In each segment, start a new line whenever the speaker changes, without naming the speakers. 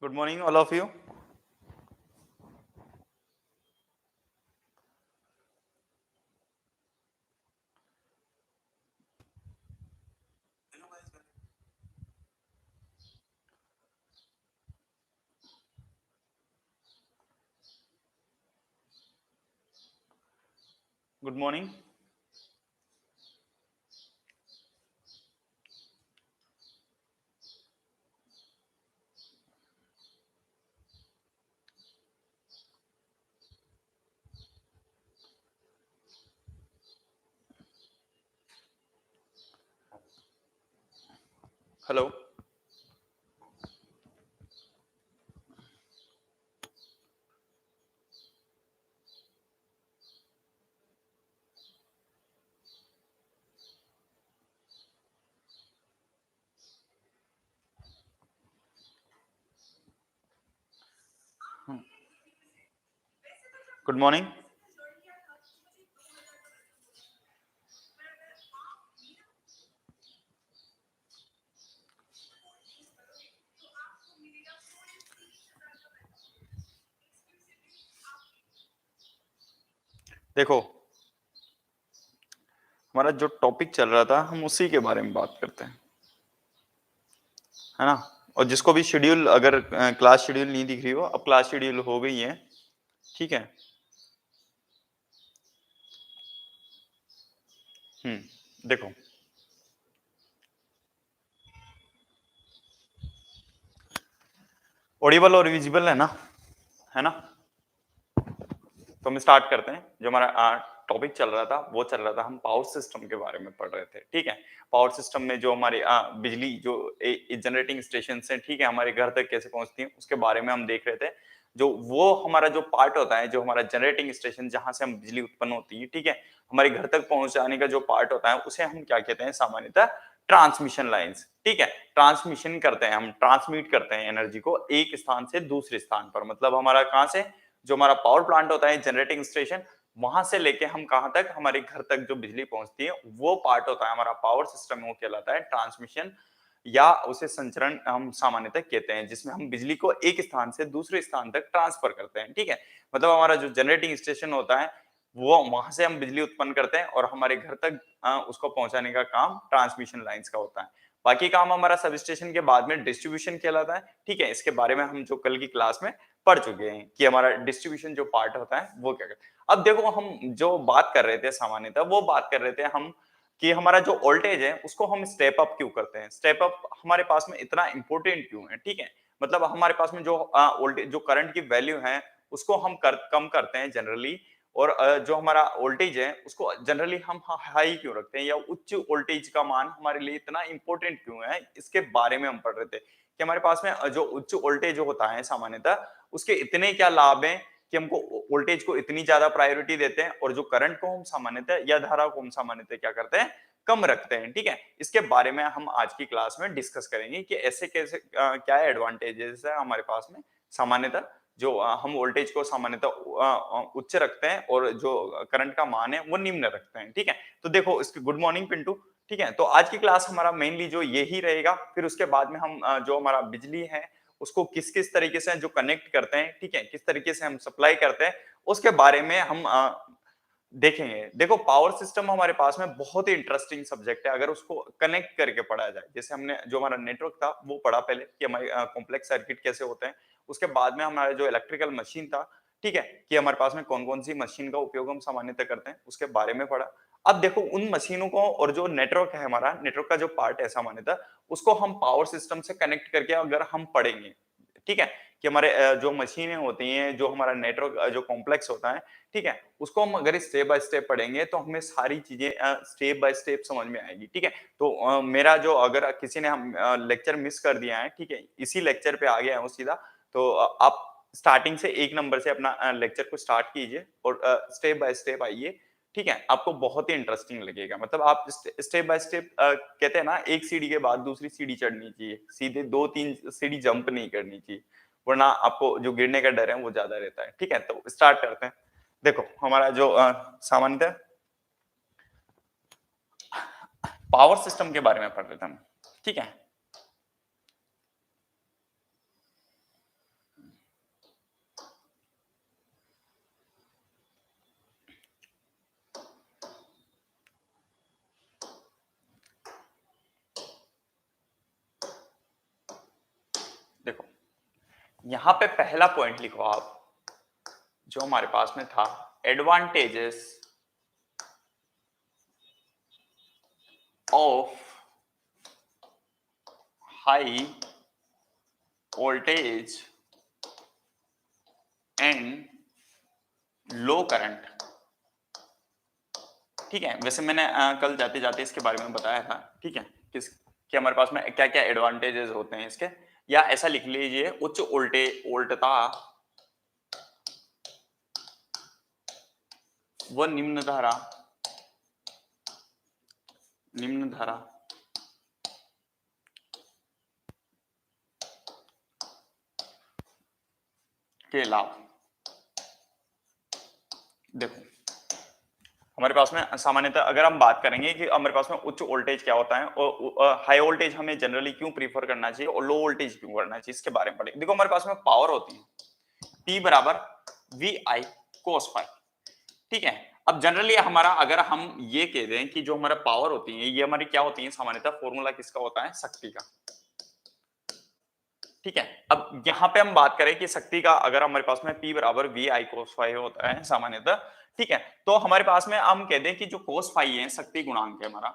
Good morning, all of you. Good morning. Hello. Good morning. देखो, हमारा जो topic चल रहा था हम उसी के बारे में बात करते हैं, है ना। और जिसको भी शेड्यूल अगर क्लास शेड्यूल नहीं दिख रही हो, अब क्लास शेड्यूल हो गई है, ठीक है। देखो, ऑडिबल और विजिबल है ना। तो हम स्टार्ट करते हैं। जो हमारा टॉपिक चल रहा था वो चल रहा था, हम पावर सिस्टम के बारे में पढ़ रहे थे, ठीक है। पावर सिस्टम में जो हमारी बिजली जो जनरेटिंग स्टेशन है, ठीक है, हमारे घर तक कैसे पहुंचती है उसके बारे में हम देख रहे थे। जो वो हमारा जो पार्ट होता है, जो हमारा जनरेटिंग स्टेशन जहां से हम बिजली उत्पन्न होती है, ठीक है, हमारे घर तक पहुंचाने का जो पार्ट होता है उसे हम क्या कहते हैं सामान्यतः, ट्रांसमिशन लाइंस, ठीक है। ट्रांसमिशन करते हैं, हम ट्रांसमिट करते हैं एनर्जी को एक स्थान से दूसरे स्थान पर। मतलब हमारा कहां से, जो हमारा पावर प्लांट होता है, जनरेटिंग स्टेशन, वहां से लेके हम कहां तक, हमारे घर तक जो बिजली पहुंचती है वो पार्ट होता है हमारा पावर सिस्टम में, वो कहलाता है ट्रांसमिशन, या उसे संचरण हम सामान्यतः कहते हैं, जिसमें हम बिजली को एक स्थान से दूसरे स्थान तक ट्रांसफर करते हैं, ठीक है। मतलब हमारा जो जनरेटिंग स्टेशन होता है वो, वहां से हम बिजली उत्पन्न करते हैं और हमारे घर तक उसको पहुंचाने का काम ट्रांसमिशन लाइंस का होता है। बाकी काम हमारा सब स्टेशन के बाद में डिस्ट्रीब्यूशन कहलाता है, ठीक है। इसके बारे में हम जो कल की क्लास में पढ़ चुके हैं कि हमारा डिस्ट्रीब्यूशन जो पार्ट होता है वो क्या करता है। अब देखो, हम जो बात कर रहे थे सामान्यतः, वो बात कर रहे थे हम कि हमारा जो वोल्टेज है उसको हम स्टेप अप क्यों करते हैं, स्टेप अप हमारे पास में इतना इंपॉर्टेंट क्यों है, ठीक है। मतलब हमारे पास में जो वोल्टेज, जो करंट की वैल्यू है उसको हम कम करते हैं जनरली, और जो हमारा वोल्टेज है उसको जनरली हम हाई क्यों रखते हैं, या उच्च वोल्टेज का मान हमारे लिए इतना इंपॉर्टेंट क्यों है, इसके बारे में हम पढ़ रहे थे कि हमारे पास में जो उच्च वोल्टेज होता है सामान्यतः, उसके इतने क्या लाभ हैं कि हमको वोल्टेज को इतनी ज्यादा प्रायोरिटी देते हैं, और जो करंट को हम सामान्यतः या धारा को हम सामान्यतः क्या करते हैं, कम रखते हैं, ठीक है। इसके बारे में हम आज की क्लास में डिस्कस करेंगे कि ऐसे कैसे क्या एडवांटेजेस है हमारे पास में सामान्यतः, जो हम वोल्टेज को सामान्यतः उच्च रखते हैं और जो करंट का मान है वो निम्न रखते हैं, ठीक है। तो देखो, इसकी गुड मॉर्निंग पिंटू, ठीक है। तो आज की क्लास हमारा मेनली जो यही रहेगा, फिर उसके बाद में हम जो हमारा बिजली है उसको किस किस तरीके से जो कनेक्ट करते हैं, ठीक है, किस तरीके से हम सप्लाई करते हैं, उसके बारे में हम देखेंगे। देखो, पावर सिस्टम हमारे पास में बहुत ही इंटरेस्टिंग सब्जेक्ट है अगर उसको कनेक्ट करके पढ़ा जाए। जैसे हमने जो हमारा नेटवर्क था वो पढ़ा पहले कि हमारे कॉम्प्लेक्स सर्किट कैसे होते हैं, उसके बाद में हमारा जो इलेक्ट्रिकल मशीन था, ठीक है, कि हमारे पास में कौन कौन सी मशीन का उपयोग हम सामान्यतः करते हैं उसके बारे में पढ़ा। अब देखो, उन मशीनों को और जो नेटवर्क है, हमारा नेटवर्क का जो पार्ट है सामान्यतः, उसको हम पावर सिस्टम से कनेक्ट करके अगर हम पढ़ेंगे, ठीक है, कि हमारे जो मशीनें होती हैं, जो हमारा नेटवर्क जो कॉम्प्लेक्स होता है, ठीक है, उसको हम अगर स्टेप बाय स्टेप पढ़ेंगे तो हमें सारी चीजें स्टेप बाय स्टेप समझ में आएगी, ठीक है। तो मेरा जो, अगर किसी ने हम लेक्चर मिस कर दिया है, ठीक है, इसी लेक्चर पे आ गया है वो सीधा, तो आप स्टार्टिंग से एक नंबर से अपना लेक्चर को स्टार्ट कीजिए और स्टेप बाय स्टेप आइए, ठीक है। आपको बहुत ही इंटरेस्टिंग लगेगा। मतलब आप स्टेप बाय स्टेप, कहते हैं ना, एक सीढ़ी के बाद दूसरी सीढ़ी चढ़नी चाहिए, सीधे दो तीन सीढ़ी जंप नहीं करनी चाहिए, वरना आपको जो गिरने का डर है वो ज्यादा रहता है, ठीक है। तो स्टार्ट करते हैं। देखो, हमारा जो सामान्यतः पावर सिस्टम के बारे में पढ़ रहे थे हम, ठीक है। देखो यहां पे पहला पॉइंट लिखो आप, जो हमारे पास में था, advantages of high voltage and low current. ठीक है, वैसे मैंने कल जाते जाते इसके बारे में बताया था। ठीक है, किस कि हमारे पास में क्या क्या एडवांटेजेस होते हैं इसके, या ऐसा लिख लीजिए उच्च वोल्टता व निम्न धारा के लाभ। देखो हमारे पास में सामान्यतः अगर हम बात करेंगे कि हमारे पास में उच्च वोल्टेज क्या होता है और हाई वोल्टेज हमें जनरली क्यों प्रीफर करना चाहिए और लो वोल्टेज क्यों करना चाहिए, इसके बारे में पढ़ेंगे। देखो हमारे पास में पावर होती है P बराबर VI cos फाई। ठीक है, अब जनरली हमारा अगर हम ये कह दें कि जो हमारा पावर होती है ये हमारी क्या होती है, सामान्यतः फॉर्मूला किसका होता है, शक्ति का। ठीक है, अब यहां पे हम बात करें कि शक्ति का अगर हमारे पास में P बराबर VI cos फाई होता है सामान्यतः। ठीक है, तो हमारे पास में हम कह दें कि जो cos फाई है शक्ति गुणांक है हमारा,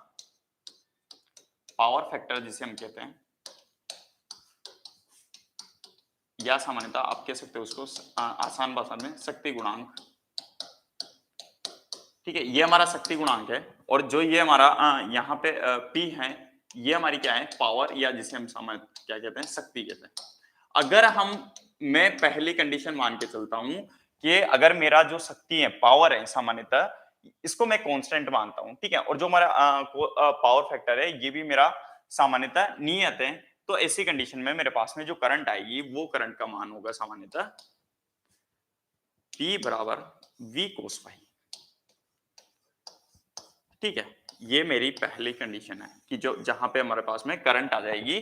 पावर फैक्टर जिसे हम कहते हैं, या सामान्यतः आप कह सकते हो उसको आसान भाषा में शक्ति गुणांक। ठीक है, ये हमारा शक्ति गुणांक है, और जो ये हमारा यहाँ पे P है, ये हमारी क्या है, पावर, या जिसे हम सामान्य क्या कहते हैं, शक्ति कहते हैं। अगर मैं पहली कंडीशन मान के चलता हूं कि अगर मेरा जो शक्ति है, पावर है, सामान्यतः इसको मैं कांस्टेंट मानता हूं। ठीक है, और जो हमारा पावर फैक्टर है ये भी मेरा सामान्यतः नियत है, तो ऐसी कंडीशन में मेरे पास में जो करंट आएगी वो करंट का मान होगा सामान्यतः P बराबर V cos फाई। ठीक है, ये मेरी पहली कंडीशन है कि जो जहां पे हमारे पास में करंट आ जाएगी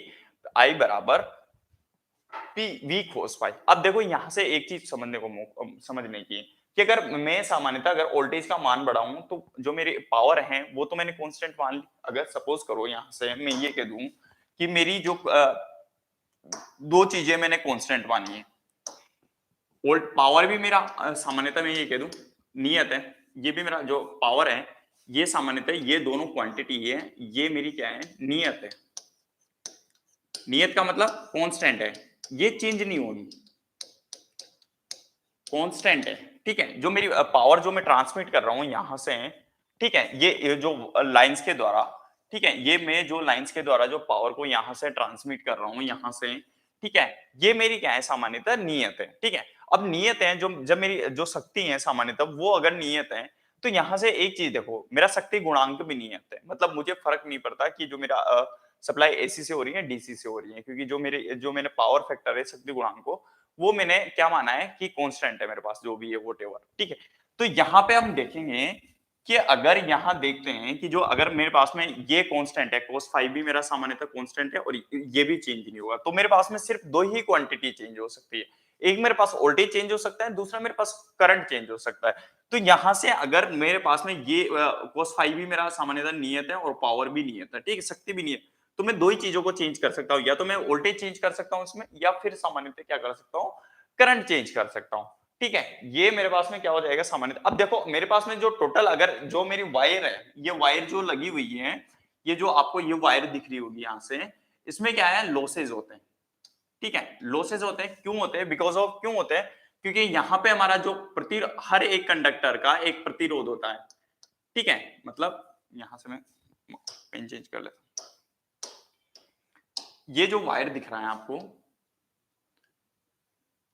I बराबर P V cos फाई। अब देखो यहां से एक चीज समझने की कि अगर मैं सामान्यतः अगर वोल्टेज का मान बढ़ाऊं तो जो मेरी पावर है वो तो मैंने कांस्टेंट मान ली। अगर सपोज करो यहां से मैं ये कह दूं कि मेरी जो दो चीजें मैंने कांस्टेंट मानी है, वोल्ट पावर भी मेरा सामान्यतः मैं ये कह दूं नियत है, ये भी मेरा जो पावर है ये सामान्यतः ये दोनों क्वांटिटी है, ये मेरी क्या है, नियत है। नियत का मतलब कांस्टेंट है, ये चेंज नहीं होगी, कांस्टेंट है। ठीक है, जो मेरी पावर जो मैं ट्रांसमिट कर रहा हूं यहां से, ठीक है, ये जो लाइंस के द्वारा, ठीक है, ये मैं जो लाइंस के द्वारा जो पावर को यहां से ट्रांसमिट कर रहा हूं यहां से, ठीक है, ये मेरी क्या है, सामान्यतः नियत है। ठीक है, अब नियत है, जो जब मेरी जो शक्ति है सामान्यतः वो अगर नियत है, तो यहां से एक चीज देखो, मेरा शक्ति गुणांक भी नियत है, मतलब मुझे फर्क नहीं पड़ता कि जो मेरा सप्लाई एसी से हो रही है डीसी से हो रही है, क्योंकि जो मैंने पावर फैक्टर है शक्ति गुणांक को, वो मैंने क्या माना है कि कांस्टेंट है मेरे पास, जो भी है व्हाटएवर। ठीक है, तो यहाँ पे हम देखेंगे कि अगर यहाँ देखते हैं कि जो अगर मेरे पास में ये कांस्टेंट है, cos फाई भी मेरा सामान्यतः कांस्टेंट है और ये भी चेंज नहीं होगा, तो मेरे पास में सिर्फ दो ही क्वांटिटी चेंज हो सकती है। एक मेरे पास वोल्टेज चेंज हो सकता है, दूसरा मेरे पास करंट चेंज हो सकता है। तो यहां से अगर मेरे पास में ये cos फाई भी मेरा सामान्यतः नियत है और पावर भी नियत है, ठीक है, शक्ति भी नियत, तो मैं दो ही चीजों को चेंज कर सकता हूँ, या तो मैं वोल्टेज चेंज कर सकता हूँ इसमें, या फिर सामान्यतः क्या कर सकता हूँ, करंट चेंज कर सकता हूँ। ठीक है, ये मेरे पास में क्या हो जाएगा सामान्यतः। अब देखो मेरे पास में जो टोटल, अगर जो मेरी वायर है, ये वायर जो लगी हुई है, ये जो आपको ये वायर दिख रही होगी यहाँ से, इसमें क्या है, लॉसेज होते हैं। ठीक है, लॉसेज होते हैं, क्यों होते हैं, बिकॉज ऑफ क्यों होते हैं, क्योंकि यहाँ पे हमारा जो हर एक कंडक्टर का एक प्रतिरोध होता है। ठीक है, मतलब यहां से मैं पेन चेंज कर लेता हूं, ये जो वायर दिख रहा है आपको,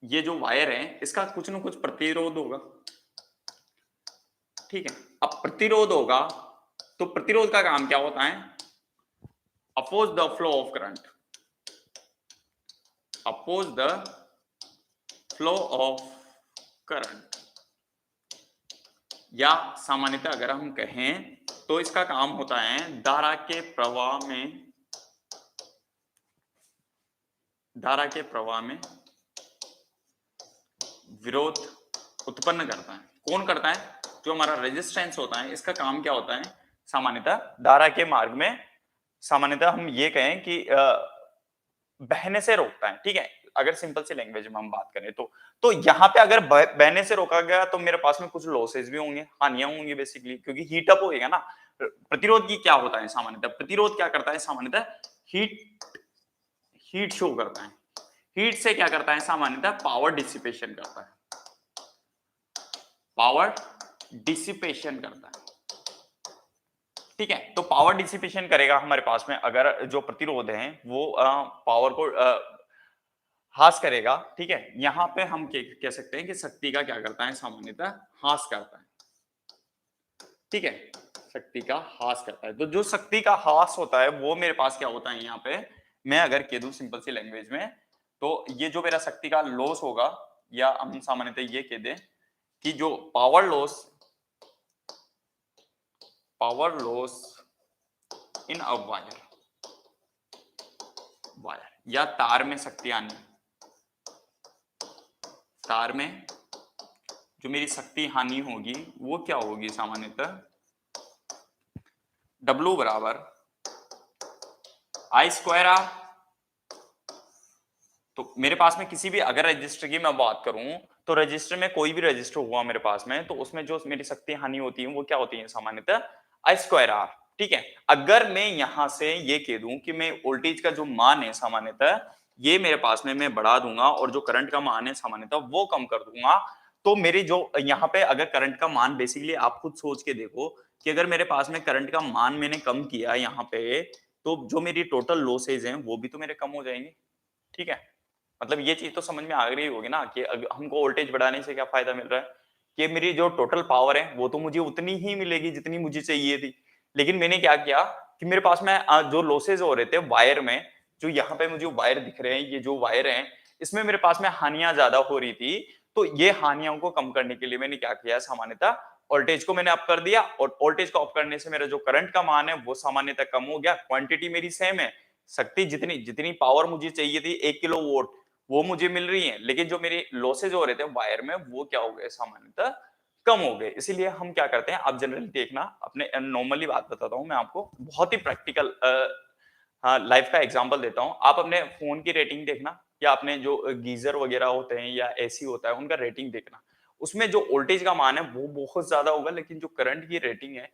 ये जो वायर है इसका कुछ ना कुछ प्रतिरोध होगा। ठीक है, अब प्रतिरोध होगा तो प्रतिरोध का काम क्या होता है, oppose the flow of current, oppose the flow of current, या सामान्यतः अगर हम कहें तो इसका काम होता है धारा के प्रवाह में विरोध उत्पन्न करता है। कौन करता है, जो हमारा रेजिस्टेंस होता है, इसका काम क्या होता है, सामान्यतः धारा के मार्ग में, सामान्यतः हम ये कहें कि बहने से रोकता है। ठीक है, अगर सिंपल सी लैंग्वेज में हम बात करें तो यहाँ पे अगर बहने से रोका गया तो मेरे पास में कुछ लॉसेस भी होंगे, हानियां होंगी बेसिकली, क्योंकि हीट अप होएगा ना। प्रतिरोध की क्या होता है सामान्यतः, प्रतिरोध क्या करता है सामान्यतः, हीट हीट शो करता है। हीट से क्या करता है सामान्यतः, पावर डिसिपेशन करता है, पावर डिसिपेशन करता है। ठीक है, तो पावर डिसिपेशन करेगा हमारे पास में, अगर जो प्रतिरोध है वो पावर को हास करेगा। ठीक है, यहां पे हम कह सकते हैं कि शक्ति का क्या करता है सामान्यतः, हास करता है। ठीक है, शक्ति का हास करता है। तो जो शक्ति का हास होता है वो मेरे पास क्या होता है, यहाँ पे मैं अगर कह दूं सिंपल सी लैंग्वेज में, तो ये जो मेरा शक्ति का लॉस होगा, या हम सामान्यतः ये कह दें कि जो power loss in a wire या तार में शक्ति आनी, तार में जो मेरी शक्ति हानि होगी वो क्या होगी सामान्यतः, W बराबर I स्क्वायर आर। तो मेरे पास में किसी भी अगर रजिस्टर की मैं बात करूं, तो रजिस्टर में कोई भी रजिस्टर हुआ मेरे पास में, तो उसमें जो मेरी शक्ति हानि होती है वो क्या होती है सामान्यतः, I स्क्वायर आर। ठीक है, अगर मैं यहां से ये कह दूं कि मैं वोल्टेज का जो मान है सामान्यतः ये मेरे पास में मैं बढ़ा दूंगा, और जो करंट का मान है सामान्यतः वो कम कर दूंगा, तो मेरी जो यहाँ पे अगर करंट का मान, बेसिकली आप खुद सोच के देखो कि अगर मेरे पास में करंट का मान मैंने कम किया यहाँ पे, तो जो मेरी टोटल लॉसेज हैं वो भी तो मेरे कम हो जाएंगे। ठीक है, मतलब ये चीज तो समझ में आ रही होगी ना कि हमको वोल्टेज बढ़ाने से क्या फायदा मिल रहा है, कि मेरी जो टोटल पावर है वो तो मुझे उतनी ही मिलेगी जितनी मुझे चाहिए थी। लेकिन मैंने क्या किया कि मेरे पास में जो लॉसेज हो रहे थे वायर में, जो यहाँ पे मुझे वायर दिख रहे हैं, ये जो वायर हैं इसमें मेरे पास में हानियां ज्यादा हो रही थी, तो ये हानियों को कम करने के लिए मैंने क्या किया, सामान्यतः वोल्टेज को मैंने अप कर दिया, और वोल्टेज को अप करने से मेरा जो करंट का मान है वो सामान्यतः कम हो गया। क्वांटिटी मेरी सेम है, शक्ति जितनी जितनी पावर मुझे चाहिए थी 1 किलोवाट वो मुझे मिल रही है, लेकिन जो मेरे लॉसेज हो रहे थे वायर में वो क्या हो गए सामान्यतः, कम हो गए। इसीलिए हम क्या करते हैं, आप जनरली देखना, अपने नॉर्मली बात बताता हूं मैं आपको, बहुत ही प्रैक्टिकल लाइफ का एग्जांपल देता हूं। आप अपने फोन की रेटिंग देखना, या अपने जो गीजर वगैरह होते हैं या एसी होता है उनका रेटिंग देखना, उसमें जो वोल्टेज का मान है वो बहुत ज्यादा होगा, लेकिन जो करंट की रेटिंग है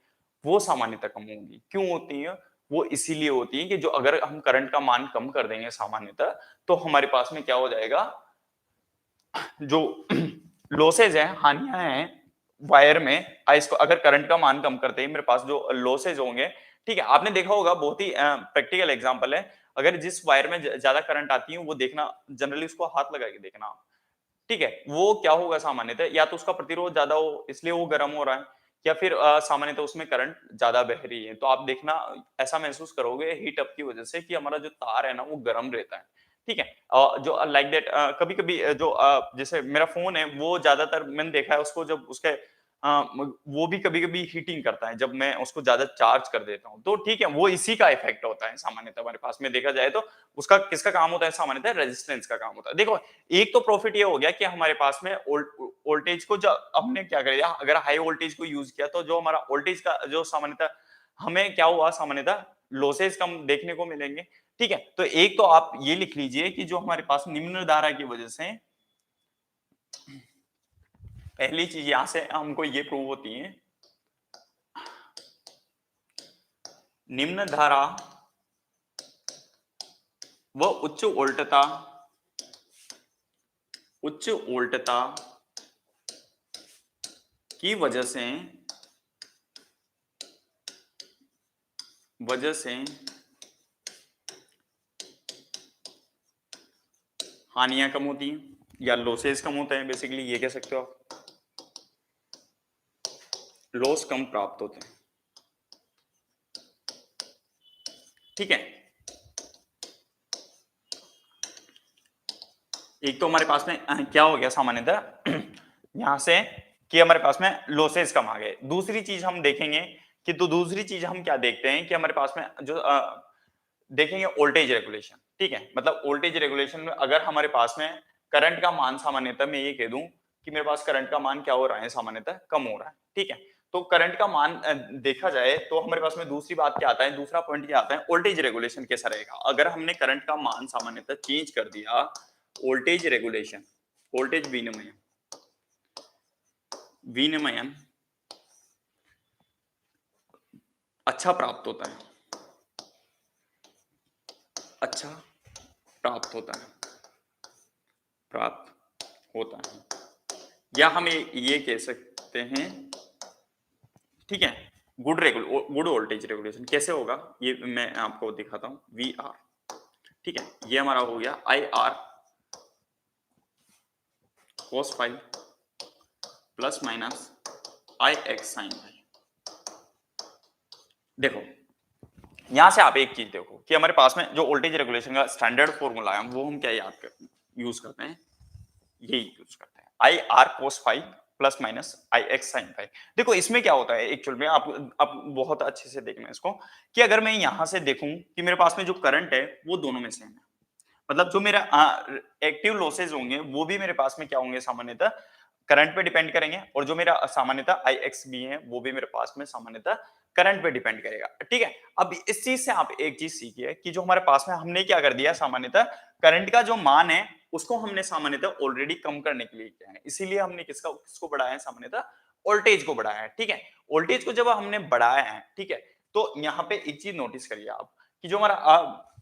वो सामान्यतः कम होगी। क्यों होती है, वो इसीलिए होती है कि जो अगर हम करंट का मान कम कर देंगे सामान्यतः, तो हमारे पास में क्या हो जाएगा, जो लॉसेज है, हानियां हैं वायर में, इसको अगर करंट का मान कम करते हैं मेरे पास जो लॉसेज होंगे। ठीक है, आपने देखा होगा, बहुत ही प्रैक्टिकल एग्जांपल है, अगर जिस वायर में ज्यादा करंट आती है वो देखना, जनरली उसको हाथ लगा के देखना। ठीक है, वो क्या होगा सामान्यतः, या तो उसका प्रतिरोध ज्यादा हो इसलिए वो गर्म हो रहा है, या फिर सामान्यतः उसमें करंट ज्यादा बह रही है, तो आप देखना ऐसा महसूस करोगे हीट अप की वजह से कि हमारा जो तार है ना वो गर्म रहता है। ठीक है, जो लाइक दैट कभी कभी जो जैसे मेरा फोन है वो ज्यादातर मैंने देखा है उसको, जब उसके वो भी कभी कभी हीटिंग करता है जब मैं उसको ज्यादा चार्ज कर देता हूँ, तो ठीक है वो इसी का इफेक्ट होता है सामान्यतः हमारे पास में देखा जाए तो। उसका किसका काम होता है सामान्यतः, रेजिस्टेंस का काम होता है। देखो, एक तो प्रॉफिट ये हो गया कि हमारे पास में वोल्टेज को जो हमने क्या कर दिया, अगर हाई वोल्टेज को यूज किया तो जो हमारा वोल्टेज का जो सामान्यतः हमें क्या हुआ, सामान्यतः लॉसेज कम देखने को मिलेंगे। ठीक है, तो एक तो आप ये लिख लीजिए कि जो हमारे पास निम्न धारा की वजह से, पहली चीज यहां से हमको ये प्रूव होती है, निम्न धारा व उच्च वोल्टता की वजह से हानियां कम होती हैं, या लॉसेस कम होते हैं, बेसिकली ये कह सकते हो आप, लॉस कम प्राप्त होते हैं। ठीक है, एक तो हमारे पास में क्या हो गया सामान्यतः यहां से कि हमारे पास में लॉसेस कम आ गए। दूसरी चीज हम देखेंगे कि, तो दूसरी चीज हम क्या देखते हैं कि हमारे पास में जो देखेंगे वोल्टेज रेगुलेशन। ठीक है, मतलब वोल्टेज रेगुलेशन में अगर हमारे पास में करंट का मान, सामान्यतः मैं ये कह दूं कि मेरे पास करंट का मान क्या हो रहा है सामान्यतः, कम हो रहा है। ठीक है, तो करंट का मान देखा जाए तो हमारे पास में दूसरी बात क्या आता है, दूसरा पॉइंट क्या आता है, वोल्टेज रेगुलेशन कैसा रहेगा। अगर हमने करंट का मान सामान्यतः चेंज कर दिया वोल्टेज रेगुलेशन, वोल्टेज विनिमय, विनिमयन अच्छा प्राप्त होता है, अच्छा प्राप्त होता है, प्राप्त होता है, या हम ये कह सकते हैं, ठीक है, गुड वोल्टेज रेगुलेशन कैसे होगा ये मैं आपको दिखाता हूं। वी आर, ठीक है, ये हमारा हो गया I R cos five plus minus I X sine five. देखो यहां से आप एक चीज देखो कि हमारे पास में जो वोल्टेज रेगुलेशन का स्टैंडर्ड फॉर्मूला है वो हम क्या यूज करते हैं, यही यूज करते हैं, I R cos five plus minus I X sine five. देखो इसमें क्या होता है एक्चुअल में, आप बहुत अच्छे से देखना इसको, कि अगर मैं यहां से देखूं कि मेरे पास में जो करंट है वो दोनों में सेम है, मतलब जो मेरा एक्टिव लॉसेज होंगे वो भी मेरे पास में क्या होंगे, सामान्यतः करंट पे डिपेंड करेंगे, और जो मेरा सामान्यतः आई एक्स भी है वो भी मेरे पास में सामान्यतः करंट पे डिपेंड करेगा, ठीक है। अब इस चीज से आप एक चीज सीखिए कि जो हमारे पास में हमने क्या कर दिया, सामान्यतः करंट का जो मान है उसको हमने सामान्यतः ऑलरेडी कम करने के लिए किया है, इसीलिए हमने किसको बढ़ाया है, सामान्यतः वोल्टेज को बढ़ाया है, ठीक है। वोल्टेज को जब हमने बढ़ाया है, ठीक है, तो यहाँ पे एक चीज नोटिस करिए आप कि जो हमारा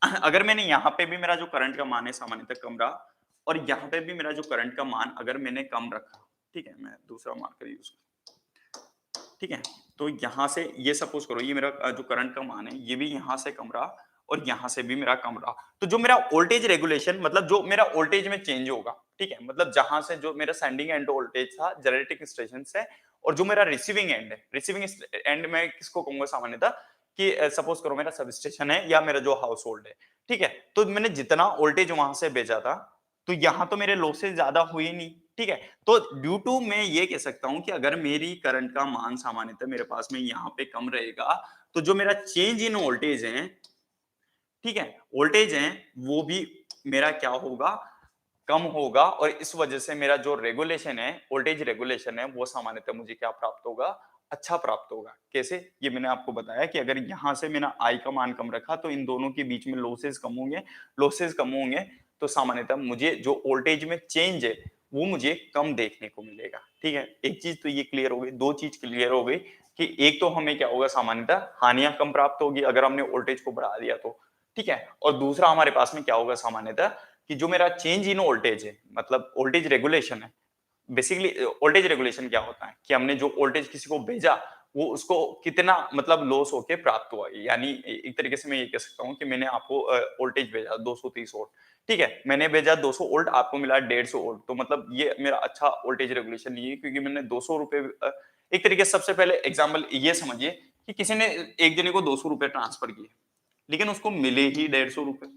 अगर मैंने यहाँ पे भी मेरा जो करंट का मान है सामान्यतः कम रहा, और यहाँ पे भी मेरा जो करंट का मान अगर मैंने कम रखा, ठीक है, मैं दूसरा मार्कर यूज कर, ठीक है, तो यहाँ से ये सपोज करो ये मेरा जो करंट का मान है ये भी यहाँ से कम रहा और यहाँ से भी मेरा कम रहा, तो जो मेरा वोल्टेज रेगुलेशन मतलब जो मेरा वोल्टेज में चेंज होगा, ठीक है, मतलब जहां से जो मेरा सेंडिंग एंड वोल्टेज था जनरेटिंग स्टेशन से, और जो मेरा रिसीविंग एंड है, रिसीविंग एंड में किसको कहूंगा सामान्यतः कि सपोज करो मेरा सब स्टेशन है या मेरा जो हाउस होल्ड है, ठीक है, तो मैंने जितना वोल्टेज वहां से भेजा था तो यहाँ तो मेरे लॉसेज ज्यादा हुए नहीं, ठीक है, तो ड्यू टू मैं ये कह सकता हूं कि अगर मेरी करंट का मान सामान्यतः मेरे पास में यहाँ पे कम रहेगा, तो जो मेरा चेंज इन वोल्टेज है, ठीक है, वोल्टेज है वो भी मेरा क्या होगा, कम होगा, और इस वजह से मेरा जो रेगुलेशन है, वोल्टेज रेगुलेशन है, वो सामान्यतः मुझे क्या प्राप्त होगा, अच्छा प्राप्त होगा। कैसे, ये मैंने आपको बताया कि अगर यहां से मैंने आई का मान कम रखा तो इन दोनों के बीच में लॉसेस कम होंगे, लॉसेस कम होंगे तो सामान्यतः मुझे जो वोल्टेज में चेंज है वो मुझे कम देखने को मिलेगा, ठीक है। एक चीज तो ये क्लियर हो गई, दो चीज क्लियर हो गई कि एक तो हमें क्या होगा, सामान्यतः हानियां कम प्राप्त होगी अगर हमने वोल्टेज को बढ़ा दिया तो, ठीक है, और दूसरा हमारे पास में क्या होगा सामान्यतः कि जो मेरा चेंज इन वोल्टेज है, मतलब वोल्टेज रेगुलेशन है, बेसिकली वोल्टेज रेगुलेशन क्या होता है कि हमने जो वोल्टेज किसी को भेजा वो उसको कितना मतलब लॉस होके प्राप्त हुआ, यानी एक तरीके से मैं ये कह सकता हूँ कि मैंने आपको वोल्टेज भेजा 230 वोल्ट, ठीक है, मैंने भेजा 200 वोल्ट, आपको मिला 150 वोल्ट, तो मतलब ये मेरा अच्छा वोल्टेज रेगुलेशन नहीं है क्योंकि मैंने 200 रुपए, एक तरीके से सबसे पहले एग्जाम्पल ये समझिए कि किसी ने एक जने को 200 रुपए ट्रांसफर किए लेकिन उसको मिले ही 150 रुपए,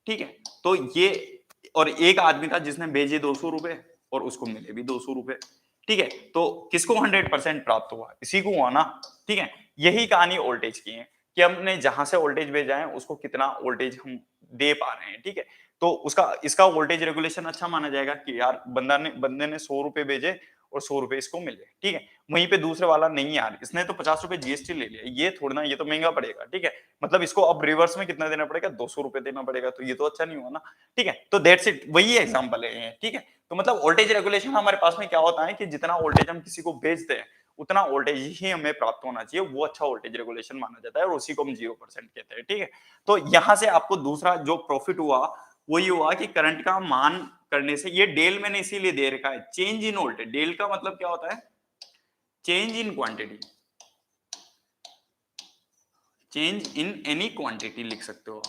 ठीक है, तो ये, और एक आदमी था जिसने भेजे 200 रुपए और उसको मिले भी 200 रुपए, ठीक है, तो किसको 100% प्राप्त हुआ, इसी को हुआ ना, ठीक है। यही कहानी वोल्टेज की है कि हमने जहां से वोल्टेज भेजा है उसको कितना वोल्टेज हम दे पा रहे हैं, ठीक है, तो उसका इसका वोल्टेज रेगुलेशन अच्छा माना जाएगा कि यार बंदे ने 100 रुपए भेजे और 100 रुपए इसको मिले, ठीक है, वहीं पे दूसरे वाला नहीं यार इसने तो 50 रुपए जीएसटी ले लिया, ये थोड़ा ना, ये तो महंगा पड़ेगा, ठीक है, मतलब इसको अब रिवर्स में कितना देना पड़ेगा, 200 रुपए देना पड़ेगा, तो ये तो अच्छा नहीं हुआ ना, ठीक है, तो दैट्स इट, वही एग्जांपल है ये, ठीक है, तो मतलब वोल्टेज रेगुलेशन हमारे पास में क्या होता है कि जितना वोल्टेज हम किसी को भेजते हैं उतना वोल्टेज ही हमें प्राप्त होना चाहिए, वो अच्छा वोल्टेज रेगुलेशन माना जाता है और उसी को हम 0% कहते हैं, ठीक है। तो यहां से आपको दूसरा जो प्रॉफिट हुआ वो ये हुआ कि करंट का मान करने से, ये डेल मैंने इसीलिए दे रखा है, चेंज इन वोल्टेज, डेल का मतलब क्या होता है, change in quantity, change in any quantity लिख सकते हो,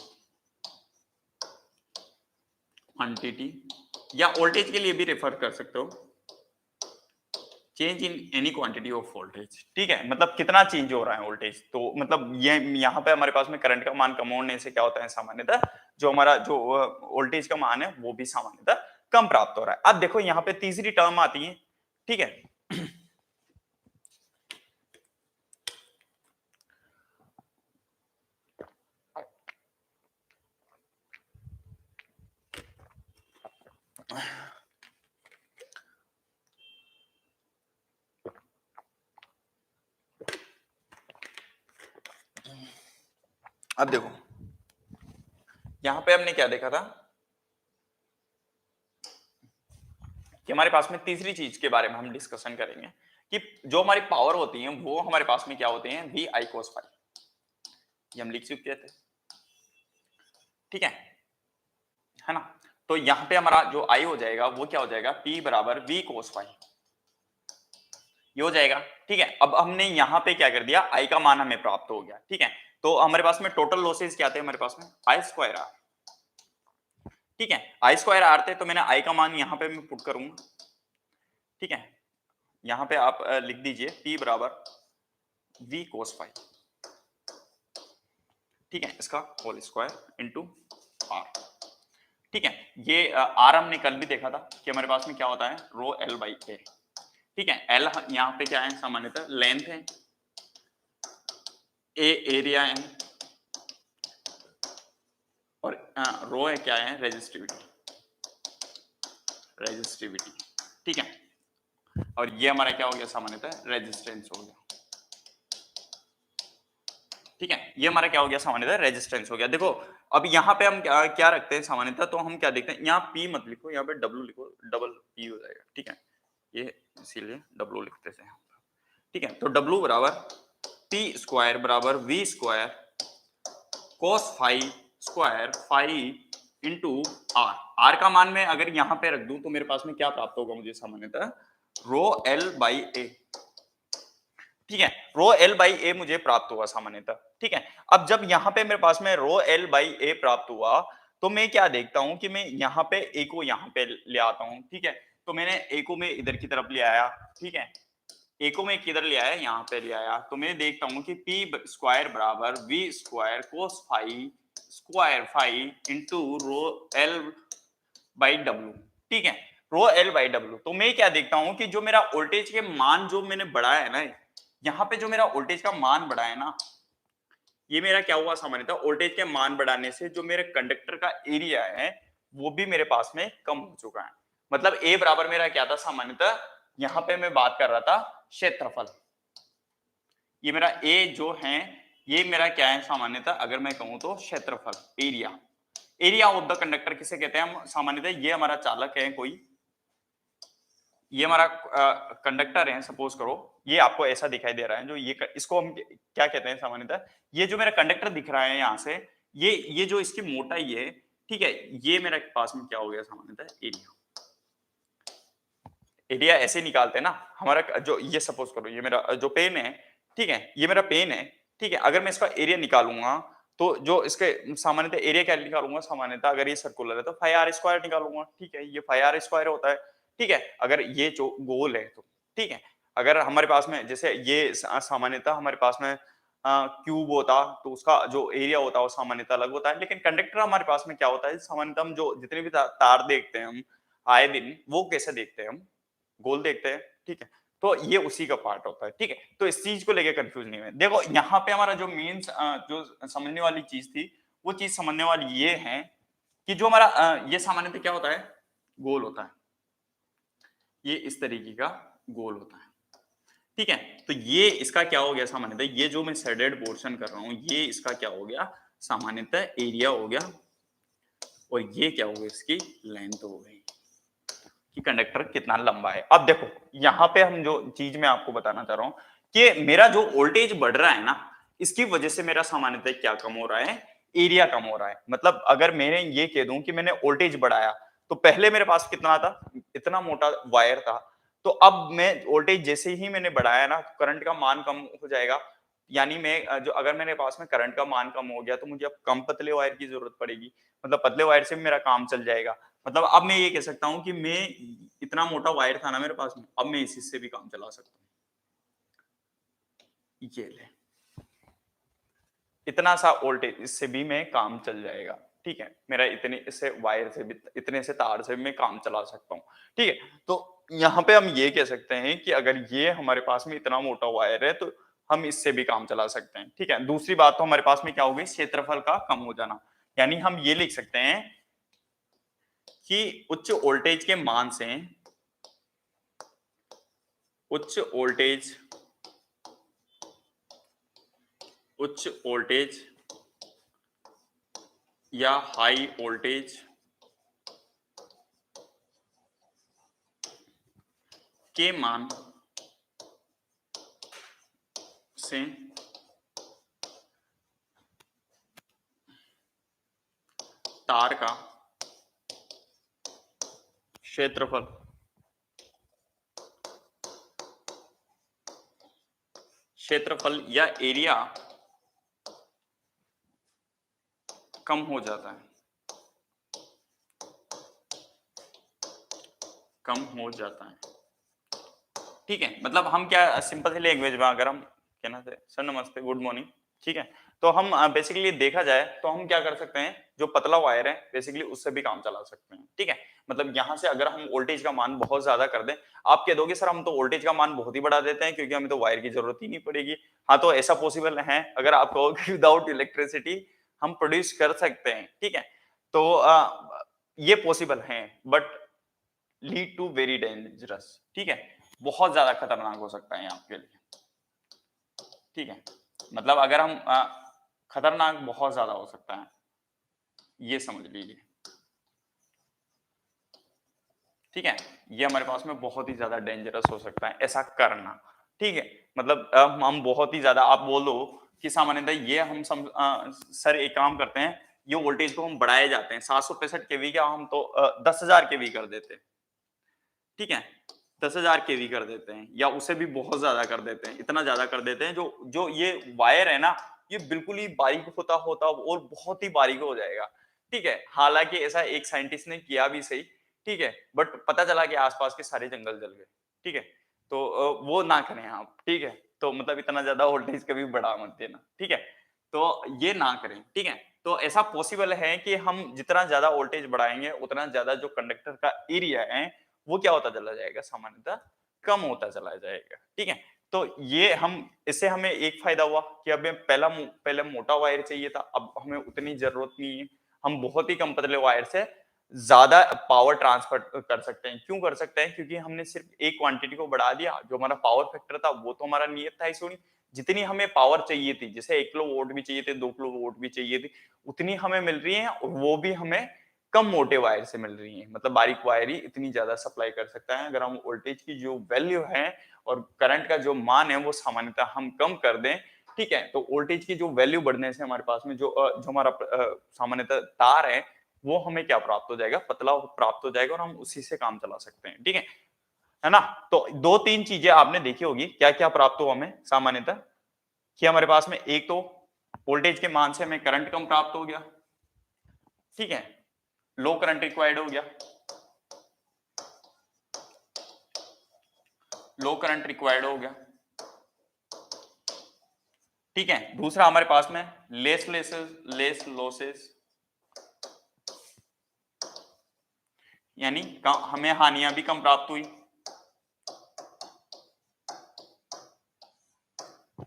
क्वांटिटी, या वोल्टेज के लिए भी रेफर कर सकते हो, change in any quantity of voltage, ठीक है, मतलब कितना चेंज हो रहा है वोल्टेज, तो मतलब ये यहाँ पे हमारे पास में करंट का मान कम होने से क्या होता है सामान्यतः जो हमारा जो वोल्टेज का मान है वो भी सामान्यतः कम प्राप्त हो रहा है। अब देखो यहाँ पे तीसरी टर्म आती है, ठीक है, अब देखो यहाँ पे हमने क्या देखा था, कि हमारे पास में तीसरी चीज के बारे में हम डिस्कशन करेंगे कि जो हमारी पावर होती है वो हमारे पास में क्या होते हैं, वी आई कोस फाई, ये हम लिख चुके थे, ठीक है ना। तो यहाँ पे हमारा जो आई हो जाएगा वो क्या हो जाएगा, पी बराबर वी कोस फाई, ये हो जाएगा, ठीक है। अब हमने यहाँ पे क्या कर दिया, आई का मान हमें प्राप्त हो गया, ठीक है। तो हमारे पास में टोटल लॉसेस क्या थे, हमारे पास में आई स्क्वायर आर, ठीक है। आई स्क्वायर आर थे, तो मैंने आई का मान यहाँ पे मैं पुट करूंगा, ठीक है। यहाँ पे आप लिख दीजिए पी बराबर वी कोस फाई, ठीक है, इसका होल स्क्वायर इनटू आर, ठीक है। ये आर हमने कल भी देखा था कि हमारे पास में क्या होता है, रो एल बाई ए, ठीक है। एल यहाँ पे क्या है, सामान्यतः लेंथ है, ए एरिया है, और रो है क्या है, रेजिस्टिविटी, रेजिस्टिविटी, ठीक है। और ये हमारा क्या हो गया, सामान्यतः रेजिस्टेंस हो गया, ठीक है। ये हमारा क्या हो गया, सामान्यतः रेजिस्टेंस हो गया। देखो अब यहाँ पे हम क्या रखते हैं सामान्यतः, तो हम क्या देखते हैं, यहाँ पी मत लिखो, यहाँ पे डब्ल्यू लिखो, डबल पी हो जाएगा, ठीक है। ये इसीलिए डब्ल्यू लिखते थे, ठीक है। तो डब्ल्यू बराबर पी स्क्वायर बराबर V square cos phi square phi into R, R का मान में अगर यहाँ पे रख दूं तो मेरे पास में क्या प्राप्त होगा मुझे, सामान्यतः रो एल बाई ए, ठीक है। रो एल बाई ए मुझे प्राप्त हुआ सामान्यतः, ठीक है। अब जब यहाँ पे मेरे पास में रो एल बाई ए प्राप्त हुआ, तो मैं क्या देखता हूं कि मैं यहाँ पे ए को यहाँ पे ले आता हूं, ठीक है। तो मैंने ए को मैं इधर की तरफ ले आया, ठीक है। ए को मैं किधर ले आया, यहाँ पे ले आया, तो मैं देखता हूँ कि पी स्क्वायर बराबर V square cos phi square phi into rho L by W, ठीक है, रो एल बाई डब्ल्यू। तो मैं क्या देखता हूँ कि जो मेरा वोल्टेज के मान जो मैंने बढ़ाया है ना, यहाँ पे जो मेरा वोल्टेज का मान बढ़ा है ना, ये मेरा क्या हुआ, सामान्यतः वोल्टेज के मान बढ़ाने से जो मेरे कंडक्टर का एरिया है वो भी मेरे पास में कम हो चुका है। मतलब ए बराबर मेरा क्या था, सामान्यतः यहाँ पे मैं बात कर रहा था क्षेत्रफल, ये मेरा ए जो है ये मेरा क्या है, सामान्यतः अगर मैं कहूं तो क्षेत्रफल, area, area of the conductor किसे कहते हैं हम, सामान्यतः ये हमारा चालक है कोई, ये हमारा कंडक्टर है, सपोज करो ये आपको ऐसा दिखाई दे रहा है, जो ये इसको हम क्या कहते हैं सामान्यतः, ये जो मेरा कंडक्टर दिख रहा है यहाँ से, ये जो इसकी मोटाई है, ठीक है, ये मेरे पास में क्या हो गया, सामान्यतः एरिया, एरिया ऐसे निकालते हैं ना हमारा, जो ये सपोज करो ये मेरा जो पेन है, ठीक है, ये मेरा पेन है, ठीक है। अगर मैं इसका एरिया निकालूंगा तो जो इसके सामान्यतः एरिया क्या निकालूंगा, सामान्यतः अगर ये सर्कुलर है तो फाई आर स्क्वायर निकालूंगा, ठीक है, ये फाई आर स्क्वायर होता है, ठीक है। अगर ये जो गोल है तो ठीक है, अगर हमारे पास में जैसे ये सामान्यतः हमारे पास में क्यूब होता तो उसका जो एरिया होता है वो सामान्यतः अलग होता है, लेकिन कंडक्टर हमारे पास में क्या होता है, सामान्यतः हम जो जितने भी तार देखते हैं हम आए दिन, वो कैसे देखते हैं हम, गोल देखते हैं, ठीक है। तो ये उसी का पार्ट होता है, ठीक है। तो इस चीज को लेके कंफ्यूज नहीं हुए। देखो यहाँ पे हमारा जो मेंस जो समझने वाली चीज थी, वो चीज समझने वाली ये है कि जो हमारा ये सामान्यतः क्या होता है, गोल होता है, ये इस तरीके का गोल होता है, ठीक है। तो ये इसका क्या हो गया, सामान्यतः ये जो मैं शेडेड पोर्शन कर रहा हूँ ये इसका क्या हो गया, सामान्यतः एरिया हो गया, और ये क्या हो गया, इसकी लेंथ हो गई कि कंडक्टर कितना लंबा है। अब देखो यहाँ पे हम जो चीज मैं आपको बताना चाह रहा हूँ कि मेरा जो वोल्टेज बढ़ रहा है ना, इसकी वजह से मेरा सामान्यतः क्या कम हो रहा है, एरिया कम हो रहा है। मतलब अगर मैंने ये कह दूं कि मैंने वोल्टेज बढ़ाया, तो पहले मेरे पास कितना था, इतना मोटा वायर था, तो अब मैं वोल्टेज जैसे ही मैंने बढ़ाया ना, करंट का मान कम हो जाएगा, यानी मैं जो अगर मेरे पास में करंट का मान कम हो गया तो मुझे अब कम पतले वायर की जरूरत पड़ेगी, मतलब पतले वायर से मेरा काम चल जाएगा। मतलब अब मैं ये कह सकता हूं कि मैं इतना मोटा वायर था ना मेरे पास में, अब मैं इसी से भी काम चला सकता हूँ, ये ले इतना सा वोल्टेज, इससे भी मैं काम चल जाएगा, ठीक है। मेरा इतने से वायर से भी, इतने से तार से भी मैं काम चला सकता हूँ, ठीक है। तो यहाँ पे हम ये कह सकते हैं कि अगर ये हमारे पास में इतना मोटा वायर है तो हम इससे भी काम चला सकते हैं, ठीक है। दूसरी बात तो हमारे पास में क्या होगी, क्षेत्रफल का कम हो जाना, यानी हम ये लिख सकते हैं कि उच्च वोल्टेज के मान से उच्च वोल्टेज या हाई वोल्टेज के मान से तार का क्षेत्रफल या एरिया कम हो जाता है, ठीक है। मतलब हम क्या सिंपल सी लैंग्वेज में अगर हम कहना चाहे, सर नमस्ते, गुड मॉर्निंग, ठीक है। तो हम बेसिकली देखा जाए तो हम क्या कर सकते हैं, जो पतला वायर है बेसिकली उससे भी काम चला सकते हैं, ठीक है। मतलब यहाँ से अगर हम वोल्टेज का मान बहुत ज्यादा कर दें, आप कह दोगे सर हम तो वोल्टेज का मान बहुत ही बढ़ा देते हैं क्योंकि हमें तो वायर की जरूरत ही नहीं पड़ेगी। हाँ, तो ऐसा पॉसिबल है, अगर आप कहोगे विदाउट इलेक्ट्रिसिटी हम प्रोड्यूस कर सकते हैं, ठीक है। तो ये पॉसिबल है, but lead to very dangerous, ठीक है। बहुत ज्यादा खतरनाक हो सकता है आपके लिए, ठीक है। मतलब अगर हम खतरनाक बहुत ज्यादा हो सकता है, ये समझ लीजिए, ठीक है। ये हमारे पास में बहुत ही ज्यादा डेंजरस हो सकता है ऐसा करना, ठीक है। मतलब हम बहुत ही ज्यादा, आप बोलो कि सामान्यतः ये हम सर एक काम करते हैं, ये वोल्टेज को हम बढ़ाए जाते हैं 765 केवी का, हम तो 10,000 केवी कर देते हैं, ठीक है। 10,000 केवी कर देते हैं या उसे भी बहुत ज्यादा कर देते हैं, इतना ज्यादा कर देते हैं जो जो ये वायर है ना, ये बिल्कुल ही बारीक होता होता और बहुत ही बारीक हो जाएगा, ठीक है। हालांकि ऐसा एक साइंटिस्ट ने किया भी सही, ठीक है, बट पता चला कि आसपास के सारे जंगल जल गए, ठीक है। तो वो ना करें आप, ठीक है। तो मतलब इतना ज्यादा वोल्टेज कभी बढ़ा मत देना, ठीक है। तो ये ना करें, ठीक है। तो ऐसा पॉसिबल है कि हम जितना ज्यादा वोल्टेज बढ़ाएंगे उतना ज्यादा जो कंडक्टर का एरिया है वो क्या होता चला जाएगा, सामान्यतः कम होता चला जाएगा, ठीक है। तो ये हम, इससे हमें एक फायदा हुआ कि अब पहले मोटा वायर चाहिए था, अब हमें उतनी जरूरत नहीं है, हम बहुत ही कम पतले वायर से ज्यादा पावर ट्रांसफर कर सकते हैं। क्यों कर सकते हैं, क्योंकि हमने सिर्फ एक क्वांटिटी को बढ़ा दिया, जो हमारा पावर फैक्टर था वो तो हमारा नियत था ही, जितनी हमें पावर चाहिए थी, जैसे 1 किलो वोल्ट भी चाहिए थे, 2 किलो वोल्ट भी चाहिए थी, उतनी हमें मिल रही है, और वो भी हमें कम मोटे वायर से मिल रही है। मतलब बारीक वायर ही इतनी ज्यादा सप्लाई कर सकता है। अगर हम वोल्टेज की जो वैल्यू है और करंट का जो मान है वो सामान्यतः हम कम कर दें, ठीक है, तो वोल्टेज की जो वैल्यू बढ़ने से हमारे पास में जो हमारा सामान्यतः तार है वो हमें क्या प्राप्त हो जाएगा, पतला प्राप्त हो जाएगा, और हम उसी से काम चला सकते हैं, ठीक है ना। तो 2-3 चीजें आपने देखी होगी, क्या क्या प्राप्त हो हमें सामान्यतः, कि हमारे पास में एक तो वोल्टेज के मान से हमें करंट कम प्राप्त हो गया, ठीक है, लो करंट रिक्वायर्ड हो गया, लो करंट रिक्वायर्ड हो गया, ठीक है। दूसरा हमारे पास में लेस लॉसेस, यानी हमें हानियां भी कम प्राप्त हुई,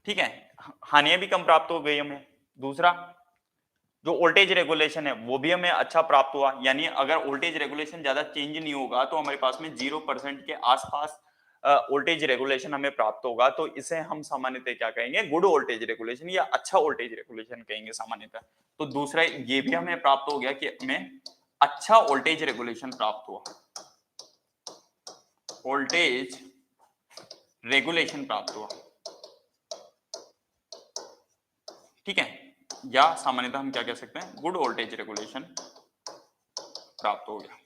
ठीक है, हानियां भी कम प्राप्त हो गई हमें। दूसरा जो वोल्टेज रेगुलेशन है वो भी हमें अच्छा प्राप्त हुआ, यानी अगर वोल्टेज रेगुलेशन ज्यादा चेंज नहीं होगा तो हमारे पास में 0% के आसपास वोल्टेज रेगुलेशन हमें प्राप्त होगा, तो इसे हम सामान्यतः क्या कहेंगे, गुड वोल्टेज रेगुलेशन या अच्छा वोल्टेज रेगुलेशन कहेंगे सामान्यतः। तो दूसरा ये भी हमें प्राप्त हो गया कि हमें अच्छा वोल्टेज रेगुलेशन प्राप्त हुआ, वोल्टेज रेगुलेशन प्राप्त हुआ, ठीक है, या सामान्यतः हम क्या कह सकते हैं, गुड वोल्टेज रेगुलेशन प्राप्त हो गया।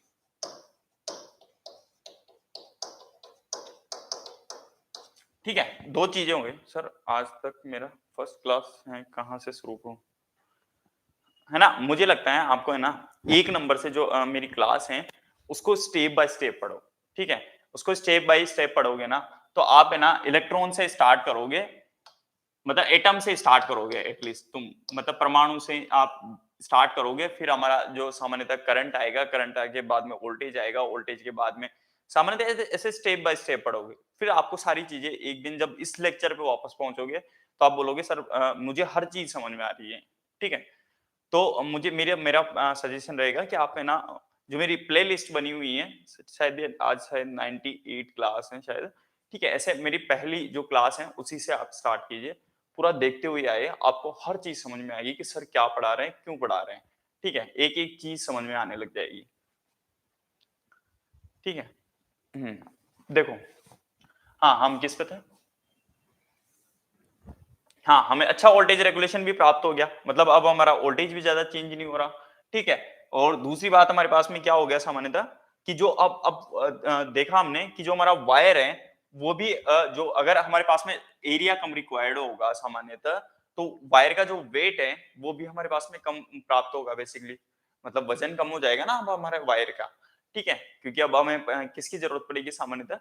ठीक है, 2 चीजें हो गई सर, आज तक मेरा फर्स्ट क्लास है, कहाँ से शुरू करूं, है ना। मुझे लगता है आपको, है ना, 1 नंबर से जो मेरी क्लास है उसको स्टेप बाय स्टेप पढ़ो, ठीक है। उसको स्टेप बाय स्टेप पढ़ोगे ना, तो आप, है ना, इलेक्ट्रॉन से स्टार्ट करोगे, मतलब एटम से स्टार्ट करोगे एटलीस्ट तुम, मतलब परमाणु से आप स्टार्ट करोगे, फिर हमारा जो सामान्यतः करंट आएगा, करंट आने के बाद में वोल्टेज आएगा, वोल्टेज के बाद में सामान्यतः ऐसे स्टेप बाय स्टेप पढ़ोगे, फिर आपको सारी चीजें एक दिन जब इस लेक्चर पे वापस पहुंचोगे तो आप बोलोगे सर मुझे हर चीज समझ में आ रही है, ठीक है। तो मुझे मेरा सजेशन रहेगा कि आप, है ना, जो मेरी प्लेलिस्ट बनी हुई है, शायद आज शायद 98 क्लास है शायद, ठीक है, ऐसे मेरी पहली जो क्लास है उसी से आप स्टार्ट कीजिए, पूरा देखते हुए आए, आपको हर चीज समझ में आएगी कि सर क्या पढ़ा रहे हैं, क्यों पढ़ा रहे हैं, ठीक है, एक एक चीज समझ में आने लग जाएगी, ठीक है। देखो, हाँ, हम किस पे थे? हाँ, हमें अच्छा वोल्टेज रेगुलेशन भी प्राप्त हो गया, मतलब अब हमारा वोल्टेज भी ज़्यादा चेंज नहीं हो रहा, ठीक है? और दूसरी बात हमारे पास में क्या हो गया सामान्यतः कि जो देखा हमने कि जो हमारा वायर है, वो भी जो अगर हमारे पास में एरिया कम रिक्वायर्ड होगा सामान्यतः, तो वायर का जो वेट है, वो भी हमारे पास में कम प्राप्त होगा बेसिकली। मतलब वज़न कम हो जाएगा ना अब हमारे वायर का, ठीक है? क्योंकि अब हमें किसकी ज़रूरत पड़ेगी सामान्यतः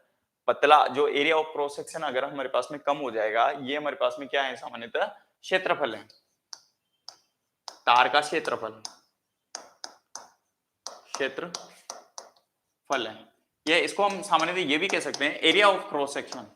पतला जो एरिया ऑफ क्रॉस सेक्शन अगर हमारे पास में कम हो जाएगा, ये हमारे पास में क्या है सामान्यतः क्षेत्रफल है। तार का क्षेत्रफल है। ये इसको हम सामान्यतः ये भी कह सकते हैं area of cross section.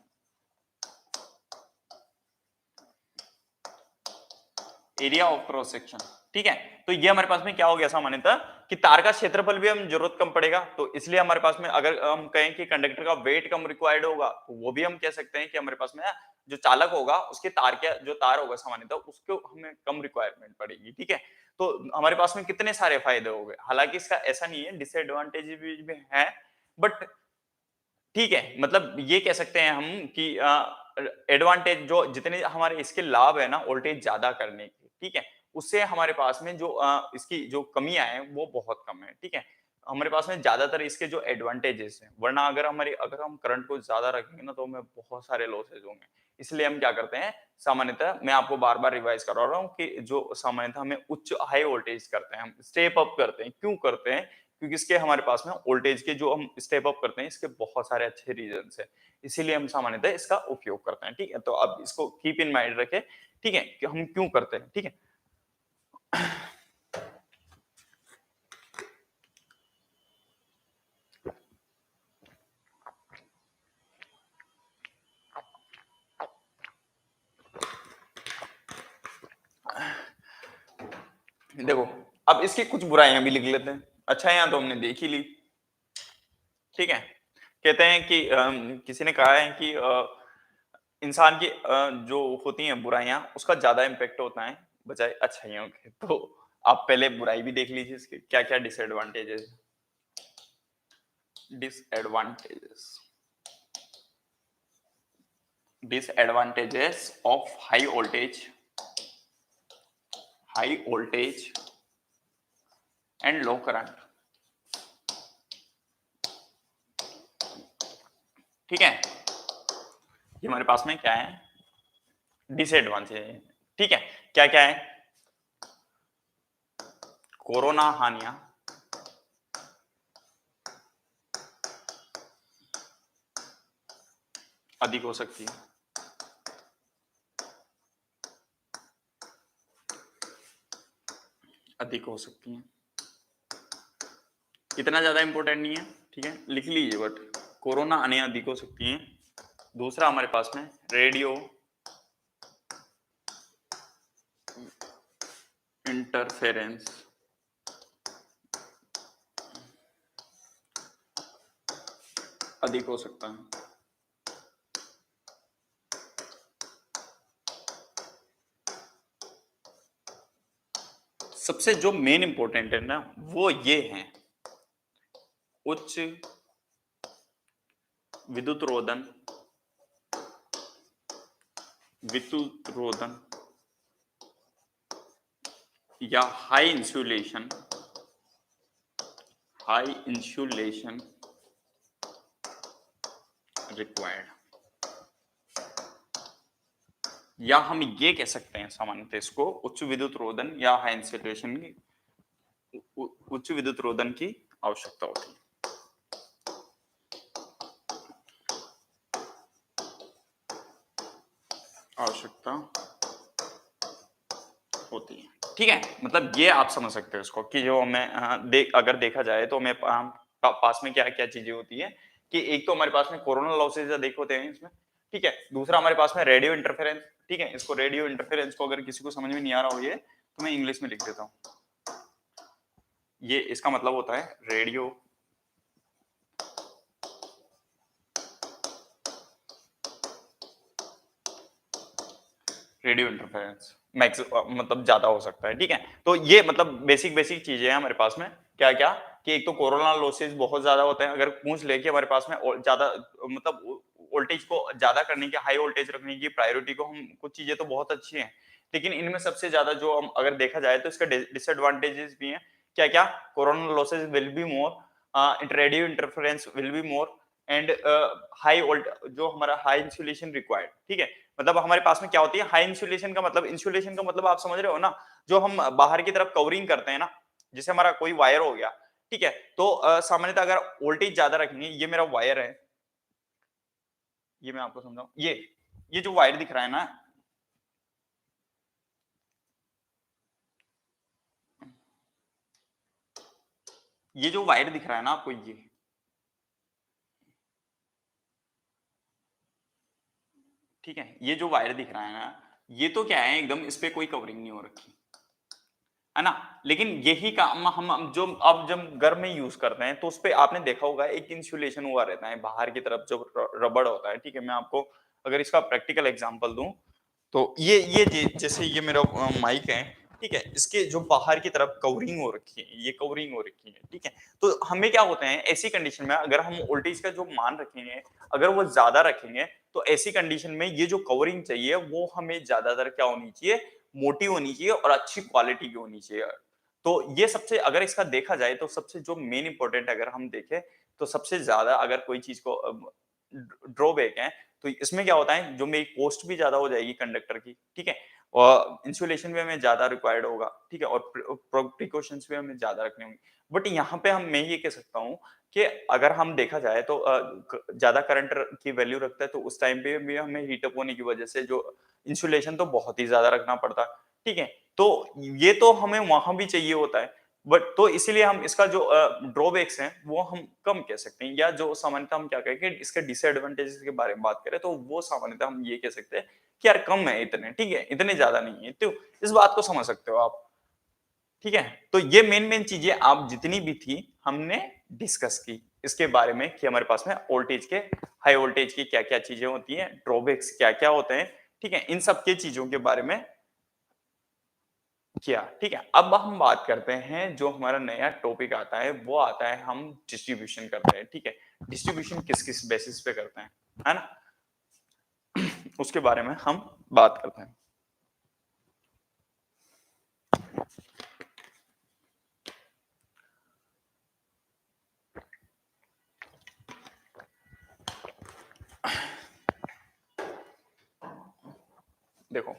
Area of cross section, ठीक है? तो ये हमारे पास में क्या हो गया सामान्यतः कि तार का क्षेत्रफल भी हम जरूरत कम पड़ेगा, तो इसलिए हमारे पास में अगर हम कहें कि कंडक्टर का वेट कम रिक्वायर्ड होगा, तो वो भी हम कह सकते हैं कि हमारे पास में जो चालक होगा उसके तार के जो तार होगा सामान्यतः उसको हमें कम रिक्वायरमेंट पड़ेगी, ठीक है? तो हमारे पास में कितने सारे फायदे हो गए। हालांकि इसका ऐसा नहीं है, डिसएडवांटेज भी है, बट ठीक है, मतलब ये कह सकते हैं हम कि एडवांटेज जो जितने हमारे इसके लाभ है ना वोल्टेज ज्यादा करने के, ठीक है? उससे हमारे पास में जो इसकी जो कमियां हैं वो बहुत कम है, ठीक है? हमारे पास में ज्यादातर इसके जो एडवांटेजेस हैं, वरना अगर हम करंट को ज्यादा रखेंगे ना तो हमें बहुत सारे लॉसेज होंगे। इसलिए हम क्या करते हैं सामान्यतः, मैं आपको बार बार रिवाइज करवा रहा हूँ कि जो सामान्यतः हमें उच्च हाई वोल्टेज करते हैं, हम स्टेप अप करते हैं, क्यों करते हैं? क्योंकि इसके हमारे पास में वोल्टेज के जो हम स्टेप अप करते हैं इसके बहुत सारे अच्छे रीजन है, इसीलिए हम सामान्यतः इसका उपयोग करते हैं, ठीक है? तो अब इसको कीप इन माइंड रखें, ठीक है, कि हम क्यों करते हैं, ठीक है? देखो, अब इसकी कुछ बुराइयां भी लिख लेते हैं। अच्छा यहाँ तो हमने देख ही ली, ठीक है? कहते हैं कि किसी ने कहा है कि इंसान की जो होती हैं बुराइयां उसका ज्यादा इम्पैक्ट होता है बजाय अच्छाइयों के। तो आप पहले बुराई भी देख लीजिए इसके क्या क्या disadvantages. Disadvantages disadvantages of high voltage and low current, ठीक है? ये हमारे पास में क्या है डिसएडवांटेज, ठीक है? क्या क्या है? कोरोना हानियां अधिक हो सकती है, अधिक हो सकती हैं। इतना ज्यादा इंपॉर्टेंट नहीं है, ठीक है, लिख लीजिए, बट कोरोना आने अधिक हो सकती हैं। दूसरा हमारे पास में रेडियो इंटरफेरेंस अधिक हो सकता है। सबसे जो मेन इंपॉर्टेंट है ना वो ये है उच्च विद्युत रोधन या हाई इंसुलेशन रिक्वायर्ड, या हम ये कह सकते हैं सामान्यतः इसको उच्च विद्युत रोधन या हाई इंसुलेशन की उच्च विद्युत रोधन की आवश्यकता होती है। आवश्यकता होती है, ठीक है? मतलब ये आप समझ सकते हो इसको कि जो हमें अगर देखा जाए तो हमें पास में क्या क्या चीजें होती है कि एक तो हमारे पास में कोरोना लॉसेज अधिक होते हैं इसमें, ठीक है? दूसरा हमारे पास में रेडियो इंटरफेरेंस, ठीक है? इसको रेडियो इंटरफेरेंस को अगर किसी को समझ में नहीं आ रहा हो ये तो मैं इंग्लिश में लिख देता हूँ। ये इसका मतलब होता है रेडियो इंटरफेरेंस मतलब ज्यादा हो सकता है, ठीक है? तो ये मतलब बेसिक चीजें हैं हमारे पास में क्या क्या कि एक तो कोरोना लॉसेज बहुत ज्यादा होते हैं, अगर पूछ ले कि हमारे पास में ज्यादा मतलब वोल्टेज को ज्यादा करने की, हाई वोल्टेज रखने की प्रायोरिटी को हम, कुछ चीजें तो बहुत अच्छी हैं, लेकिन इनमें सबसे ज्यादा जो हम अगर देखा जाए तो इसका डिसएडवांटेजेस भी हैं। क्या क्या? Coronal losses will be more, radio interference will be more, and high volt, जो हमारा हाई इंसुलेशन रिक्वायर्ड। ठीक है, मतलब हमारे पास में क्या होती है हाई इंसुलेशन का मतलब, इंसुलेशन का मतलब आप समझ रहे हो ना, जो हम बाहर की तरफ कवरिंग करते हैं ना, जैसे हमारा कोई वायर हो गया, ठीक है, तो सामान्यतः अगर वोल्टेज ज्यादा रखेंगे, ये मेरा वायर है, ये मैं आपको समझाऊं, ये जो वायर दिख रहा है ना, ये जो वायर दिख रहा है ना आपको, ये ठीक है, ये जो वायर दिख रहा है ना, ये तो क्या है, एकदम इस पे कोई कवरिंग नहीं हो रखी है ना, लेकिन यही काम हम जो अब जब घर में यूज करते हैं तो उस पे आपने देखा होगा एक इंसुलेशन हुआ रहता है बाहर की तरफ, जो रबड़ होता है। ठीक है, मैं आपको अगर इसका प्रैक्टिकल एग्जांपल दूं, तो ये जैसे ये मेरा माइक है, ठीक है, इसके जो बाहर की तरफ कवरिंग हो रखी है, ये कवरिंग हो रखी है, ठीक है, तो हमें क्या होता है ऐसी कंडीशन में, अगर हम वोल्टेज का जो मान रखेंगे, अगर वो ज्यादा रखेंगे, तो ऐसी कंडीशन में ये जो कवरिंग चाहिए वो हमें ज्यादातर क्या होनी चाहिए, मोटी होनी चाहिए और अच्छी क्वालिटी की होनी चाहिए। तो ये सबसे, अगर इसका देखा जाए तो सबसे जो मेन इंपॉर्टेंट अगर हम देखें, तो सबसे ज्यादा अगर कोई चीज को ड्रॉबैक है, तो इसमें क्या होता है, जो मेरी कॉस्ट भी ज्यादा हो जाएगी कंडक्टर की, ठीक है, और इंसुलेशन भी हमें ज्यादा रिक्वायर्ड होगा, ठीक है, और प्रिकॉशंस भी हमें ज्यादा रखने होंगे। बट यहाँ पे हम, मैं ये कह सकता हूँ कि अगर हम देखा जाए तो ज्यादा करंट की वैल्यू रखता है, तो उस टाइम पे भी हमें हीटअप होने की वजह से जो इंसुलेशन तो बहुत ही ज्यादा रखना पड़ता है, ठीक है, तो ये तो हमें वहां भी चाहिए होता है, बट तो इसीलिए हम इसका जो ड्रॉबैक्स हैं वो हम कम कह सकते हैं, या जो सामान्यतः हम क्या कहें कि इसके डिसएडवांटेजेस के बारे में बात करें, तो वो सामान्यतः हम ये कह सकते हैं कि यार कम है इतने, ठीक है, इतने ज्यादा नहीं है, तो इस बात को समझ सकते हो आप। ठीक है, तो ये मेन मेन चीजें आप जितनी भी थी हमने डिस्कस की इसके बारे में, कि हमारे पास में वोल्टेज के, हाई वोल्टेज की क्या क्या चीजें होती हैं, ड्रॉबैक्स क्या क्या होते हैं, ठीक है, इन सब के चीजों के बारे में किया। ठीक है, अब हम बात करते हैं, जो हमारा नया टॉपिक आता है वो आता है, हम डिस्ट्रीब्यूशन करते हैं। ठीक है, डिस्ट्रीब्यूशन किस किस बेसिस पे करते हैं, है ना, उसके बारे में हम बात करते हैं। देखो,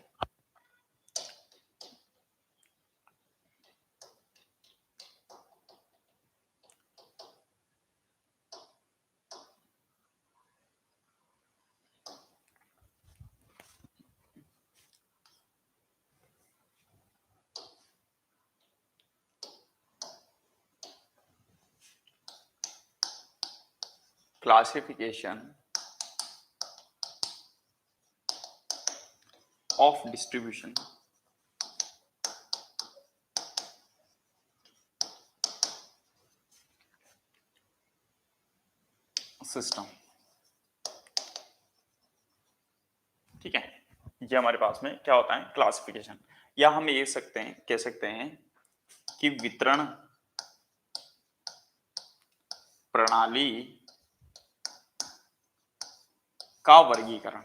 क्लासिफिकेशन ऑफ डिस्ट्रीब्यूशन सिस्टम, ठीक है, ये हमारे पास में क्या होता है, क्लासिफिकेशन, या हम ये सकते हैं, कह सकते हैं कि वितरण प्रणाली का वर्गीकरण।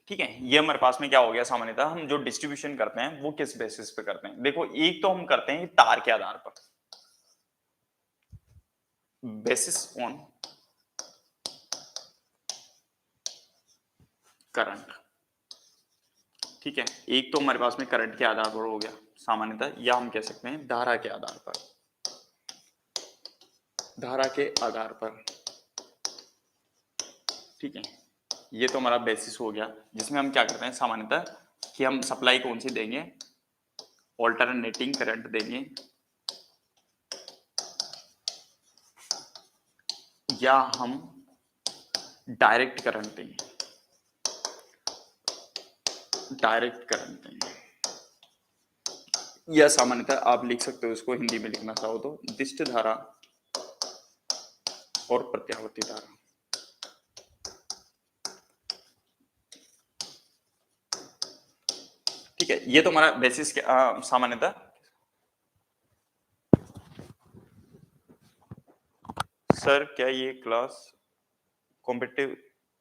ठीक है, ये हमारे पास में क्या हो गया, सामान्यतः हम जो डिस्ट्रीब्यूशन करते हैं वो किस बेसिस पे करते हैं। देखो, एक तो हम करते हैं तार के आधार पर, बेसिस ऑन करंट। ठीक है, एक तो हमारे पास में करंट के आधार पर हो गया सामान्यतः, या हम कह सकते हैं धारा के आधार पर, धारा के आधार पर। ठीक है, ये तो हमारा बेसिस हो गया, जिसमें हम क्या करते हैं सामान्यतः, कि हम सप्लाई कौन सी देंगे, ऑल्टरनेटिंग करंट देंगे, या हम डायरेक्ट करंट देंगे, डायरेक्ट करंट देंगे, या सामान्यतः आप लिख सकते हो इसको हिंदी में लिखना चाहो तो दिष्ट धारा और प्रत्यावर्ती धारा। ठीक है, ये तो हमारा बेसिस सामान्यतः सर क्या ये क्लास कॉम्पिटिटिव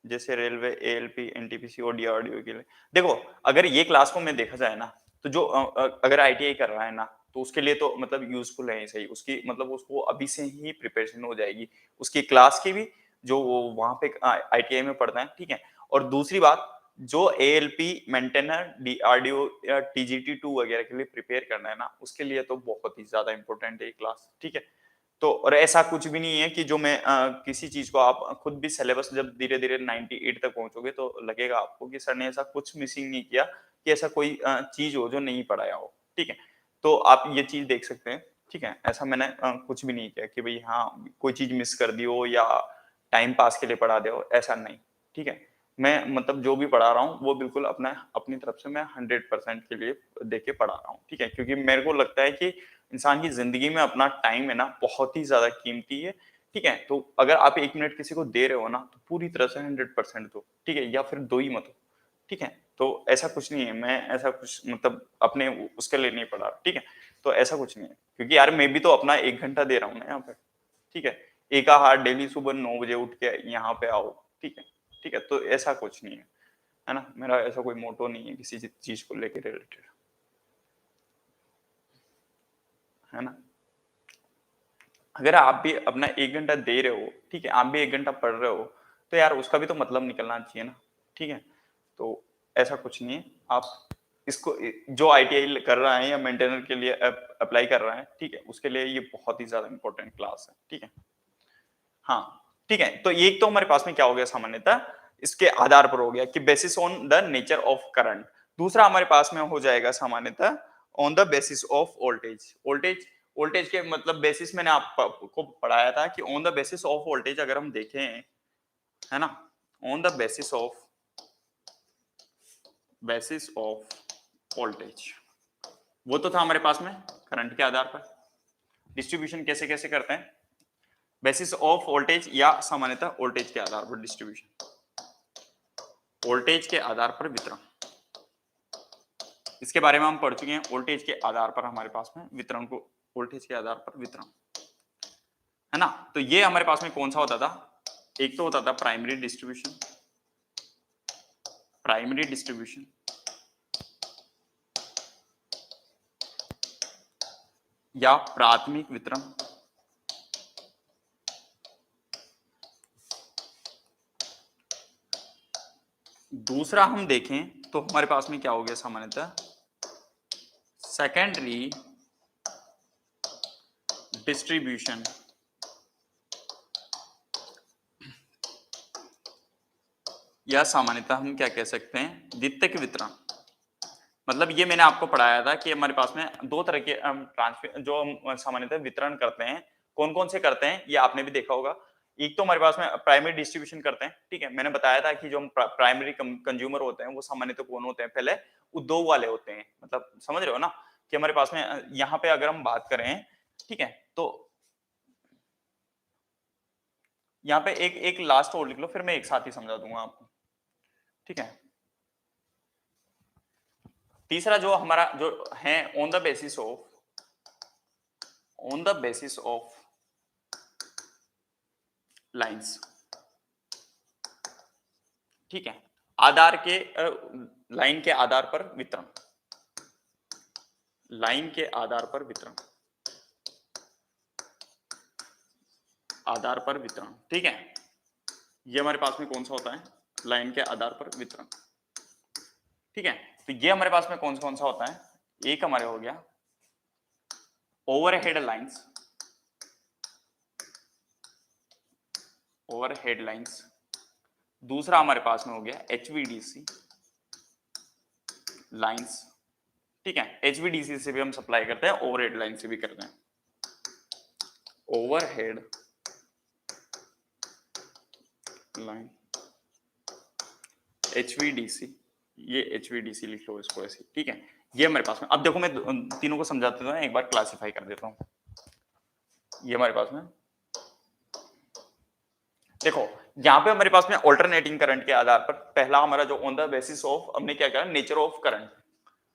जैसे रेलवे, एएलपी, एनटीपीसी और डीआरडीओ के लिए? देखो, अगर ये क्लास को मैं देखा जाए ना, तो जो अगर आईटीआई कर रहा है ना, तो उसके लिए तो मतलब यूजफुल है ही सही। उसकी मतलब उसको अभी से ही प्रिपरेशन हो जाएगी उसकी क्लास की भी, जो वो वहां पे आईटीआई में पढ़ता है, ठीक है। और दूसरी बात, जो एएलपी मेंटेनर, डीआरडीओ या टीजीटी 2 वगैरह के लिए प्रिपेयर करना है ना, उसके लिए तो बहुत ही ज्यादा इंपॉर्टेंट है ये क्लास, ठीक है। तो और ऐसा कुछ भी नहीं है कि जो मैं किसी चीज को आप खुद भी सिलेबस जब धीरे-धीरे 98 तक पहुंचोगे तो लगेगा आपको कि सर ने ऐसा कुछ मिसिंग नहीं किया कि ऐसा कोई चीज हो जो नहीं पढ़ाया हो, ठीक है। तो आप ये चीज देख सकते हैं, ठीक है। ऐसा मैंने कुछ भी नहीं किया कि भाई हाँ कोई चीज मिस कर दी हो या टाइम पास के लिए पढ़ा दे हो, ऐसा नहीं, ठीक है। मैं मतलब जो भी पढ़ा रहा हूँ वो बिल्कुल अपना अपनी तरफ से मैं 100% के लिए देके पढ़ा रहा हूँ, ठीक है। क्योंकि मेरे को लगता है कि इंसान की जिंदगी में अपना टाइम है ना बहुत ही ज्यादा कीमती है, ठीक है। तो अगर आप 1 मिनट किसी को दे रहे हो ना, तो पूरी तरह से 100% दो, ठीक है, या फिर दो ही मत, ठीक है। तो ऐसा कुछ नहीं है, मैं ऐसा कुछ मतलब अपने उसके लिए नहीं पढ़ा, ठीक है। तो ऐसा कुछ नहीं है, क्योंकि यार मैं भी तो अपना 1 घंटा दे रहा हूँ ना यहाँ पे, ठीक है। एक हाथ डेली सुबह 9 बजे उठ के यहाँ पे आओ, ठीक है, ठीक है। तो ऐसा कुछ नहीं है ना, मेरा ऐसा कोई मोटो नहीं है किसी चीज को लेके रिलेटेड, है ना। अगर आप भी अपना 1 घंटा दे रहे हो, ठीक है, आप भी 1 घंटा पढ़ रहे हो, तो यार उसका भी तो मतलब निकलना चाहिए ना, ठीक है। तो ऐसा कुछ नहीं है, आप इसको जो आईटीआई कर रहा है या मेंटेनर के लिए अप्लाई कर रहा है, ठीक है, उसके लिए ये बहुत ही ज्यादा इंपॉर्टेंट क्लास है, ठीक है। हाँ, ठीक है। तो एक तो हमारे पास में क्या हो गया सामान्यतः, इसके आधार पर हो गया कि basis on the nature of current. दूसरा हमारे पास में हो जाएगा सामान्यतः on the basis of voltage. Voltage voltage के मतलब बेसिस मैंने आपको पढ़ाया था कि on the basis of voltage अगर हम देखें, है ना, on the basis of voltage, वो तो था हमारे पास में करंट के आधार पर। डिस्ट्रीब्यूशन कैसे कैसे करते हैं, बेसिस ऑफ वोल्टेज या सामान्यतः वोल्टेज के आधार पर डिस्ट्रीब्यूशन, वोल्टेज के आधार पर वितरण, इसके बारे में हम पढ़ चुके हैं। वोल्टेज के आधार पर हमारे पास में वितरण को, वोल्टेज के आधार पर वितरण, है ना। तो ये हमारे पास में कौन सा होता था, एक तो होता था प्राइमरी डिस्ट्रीब्यूशन, प्राइमरी डिस्ट्रीब्यूशन या प्राथमिक वितरण, दूसरा हम देखें तो हमारे पास में क्या हो गया सामान्यतः सेकेंडरी डिस्ट्रीब्यूशन या सामान्यतः हम क्या कह सकते हैं द्वितीयक वितरण। मतलब ये मैंने आपको पढ़ाया था कि हमारे पास में दो तरह के ट्रांसफर जो हम सामान्यतः वितरण करते हैं, कौन कौन से करते हैं ये आपने भी देखा होगा। एक तो हमारे पास में प्राइमरी डिस्ट्रीब्यूशन करते हैं, ठीक है। मैंने बताया था कि जो हम प्राइमरी कंज्यूमर होते हैं वो सामान्यतः कौन होते हैं, पहले उद्योग वाले होते हैं, मतलब समझ रहे हो ना कि हमारे पास में यहाँ पे अगर हम बात करें, ठीक है, तो यहाँ पे एक एक लास्ट और लिख लो, फिर मैं एक साथ ही समझा दूंगा आपको, ठीक है। तीसरा जो हमारा जो है on the basis of lines, ठीक है, आधार के लाइन के आधार पर वितरण, लाइन के आधार पर वितरण, आधार पर वितरण, ठीक है। ये हमारे पास में कौन सा होता है, लाइन के आधार पर वितरण, ठीक है। तो ये हमारे पास में कौन सा होता है, एक हमारे हो गया ओवरहेड लाइंस, ओवरहेड लाइंस, दूसरा हमारे पास में हो गया एचवीडीसी लाइंस, ठीक है। एचवीडीसी से भी हम सप्लाई करते हैं, ओवरहेड लाइन से भी करते हैं, ओवरहेड लाइन एचवीडीसी, ये एचवीडीसी लिख लो इसको ऐसे, ठीक है। ये हमारे पास में, अब देखो मैं तीनों को समझा देता हूं, एक बार क्लासिफाई कर देता हूं। ये हमारे पास में देखो, यहाँ पे हमारे पास में ऑल्टरनेटिंग करंट के आधार पर पहला हमारा जो ऑन द बेसिस ऑफ हमने क्या कहा नेचर ऑफ करंट,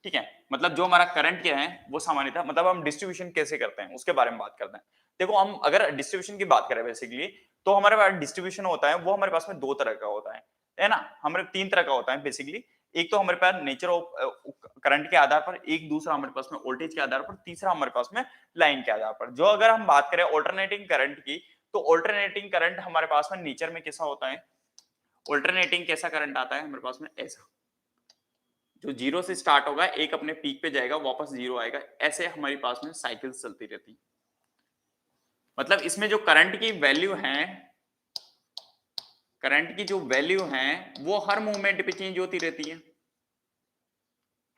ठीक है, मतलब जो हमारा करंट क्या है वो सामान्यतः, मतलब हम डिस्ट्रीब्यूशन कैसे करते हैं उसके बारे में बात करते हैं। देखो हम अगर डिस्ट्रीब्यूशन की बात करें बेसिकली, तो हमारे पास डिस्ट्रीब्यूशन होता है वो हमारे पास में दो तरह का होता है ना? हमारे तीन तरह का होता है बेसिकली। एक तो हमारे पास नेचर ऑफ करंट के आधार पर, एक दूसरा हमारे पास में वोल्टेज के आधार पर, तीसरा हमारे पास में लाइन के आधार पर। जो अगर हम बात करें ऑल्टरनेटिंग करंट की, तो ऑल्टरनेटिंग करंट हमारे पास में नेचर में कैसा होता है? ऑल्टरनेटिंग कैसा करंट आता है हमारे पास में? ऐसा, जो जीरो से स्टार्ट होगा, एक अपने पीक पे जाएगा, वापस जीरो आएगा, ऐसे हमारे पास में साइकिल चलती रहती। मतलब इसमें जो करंट की वैल्यू है, करंट की जो वैल्यू है वो हर मूवमेंट पे चेंज होती रहती है,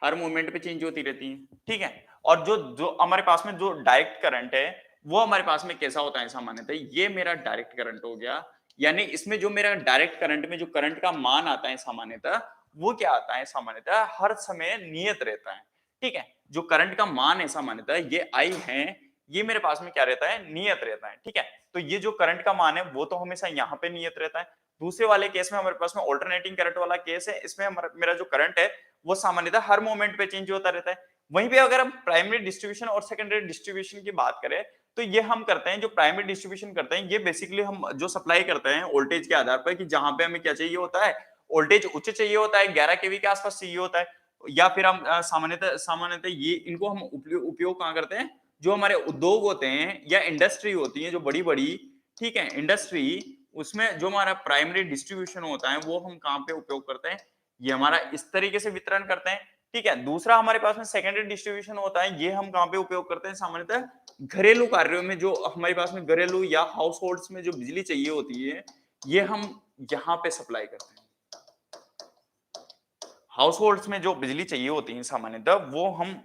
हर मूवमेंट पे चेंज होती रहती है, ठीक है। और जो जो हमारे पास में जो डायरेक्ट करंट है वो हमारे पास में कैसा होता है सामान्यतः? ये मेरा डायरेक्ट करंट हो गया, यानी इसमें जो मेरा डायरेक्ट करंट में जो करंट का मान आता है सामान्यतः, वो क्या आता है सामान्यतः? हर समय नियत रहता है, ठीक है। जो करंट का मान है सामान्यतः, ये आई है, ये मेरे पास में क्या रहता है? नियत रहता है, ठीक है। तो ये जो करंट का मान है वो तो हमेशा यहाँ पे नियत रहता है। दूसरे वाले केस में हमारे पास में ऑल्टरनेटिंग करंट वाला केस है, इसमें हमारा मेरा जो करंट है वो सामान्यतः हर मोमेंट पे चेंज होता रहता है। वहीं पे अगर हम प्राइमरी डिस्ट्रीब्यूशन और सेकेंडरी डिस्ट्रीब्यूशन की बात करें, तो ये हम करते हैं, जो प्राइमरी डिस्ट्रीब्यूशन करते हैं, ये बेसिकली हम जो सप्लाई करते हैं वोल्टेज के आधार पर, कि जहां पे हमें क्या चाहिए होता है? वोल्टेज उच्च चाहिए होता है, 11 केवी के आसपास चाहिए होता है, या फिर हम सामान्यतः सामान्यतः ये इनको हम उपयोग कहाँ करते हैं? जो हमारे उद्योग होते हैं या इंडस्ट्री होती है जो बड़ी बड़ी, ठीक है, इंडस्ट्री, उसमें जो हमारा प्राइमरी डिस्ट्रीब्यूशन होता है वो हम कहाँ पे उपयोग करते हैं? ये हमारा इस तरीके से वितरण करते हैं, ठीक है। दूसरा हमारे पास में सेकेंडरी डिस्ट्रीब्यूशन होता है, ये हम कहाँ पे उपयोग करते हैं सामान्यतः? घरेलू कार्यों में, जो हमारे पास में घरेलू या हाउस होल्ड्स में जो बिजली चाहिए होती है, ये हम यहाँ पे सप्लाई करते हैं। हाउस होल्ड्स में जो बिजली चाहिए होती है सामान्यतः वो हम,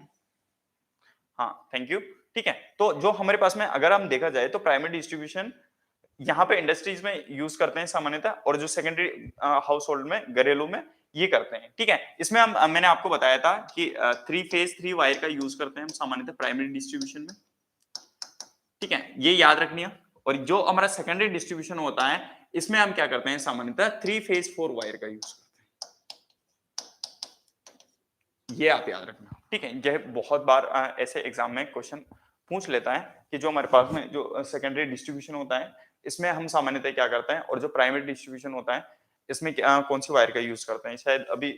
हाँ थैंक यू, ठीक है। तो जो हमारे पास में अगर हम देखा जाए तो प्राइमरी डिस्ट्रीब्यूशन यहाँ पे इंडस्ट्रीज में यूज करते हैं सामान्यतः, और जो सेकेंडरी हाउस होल्ड में, घरेलू में, ये करते हैं, ठीक है। इसमें हम मैंने आपको बताया था कि 3 फेज 3 वायर का यूज करते हैं हम सामान्यतः प्राइमरी डिस्ट्रीब्यूशन में, ठीक है, ये याद रखनी है। और जो हमारा सेकेंडरी डिस्ट्रीब्यूशन होता है, इसमें हम क्या करते हैं सामान्यतः 3 फेज 4 वायर का यूज करते हैं, ये आप याद रखना, ठीक है। यह बहुत बार ऐसे एग्जाम में क्वेश्चन पूछ लेता है कि जो हमारे पास में जो सेकेंडरी डिस्ट्रीब्यूशन होता है, इसमें हम सामान्यतः क्या करते हैं, और जो प्राइमरी डिस्ट्रीब्यूशन होता है, इसमें कौन सी वायर का यूज करते हैं। शायद अभी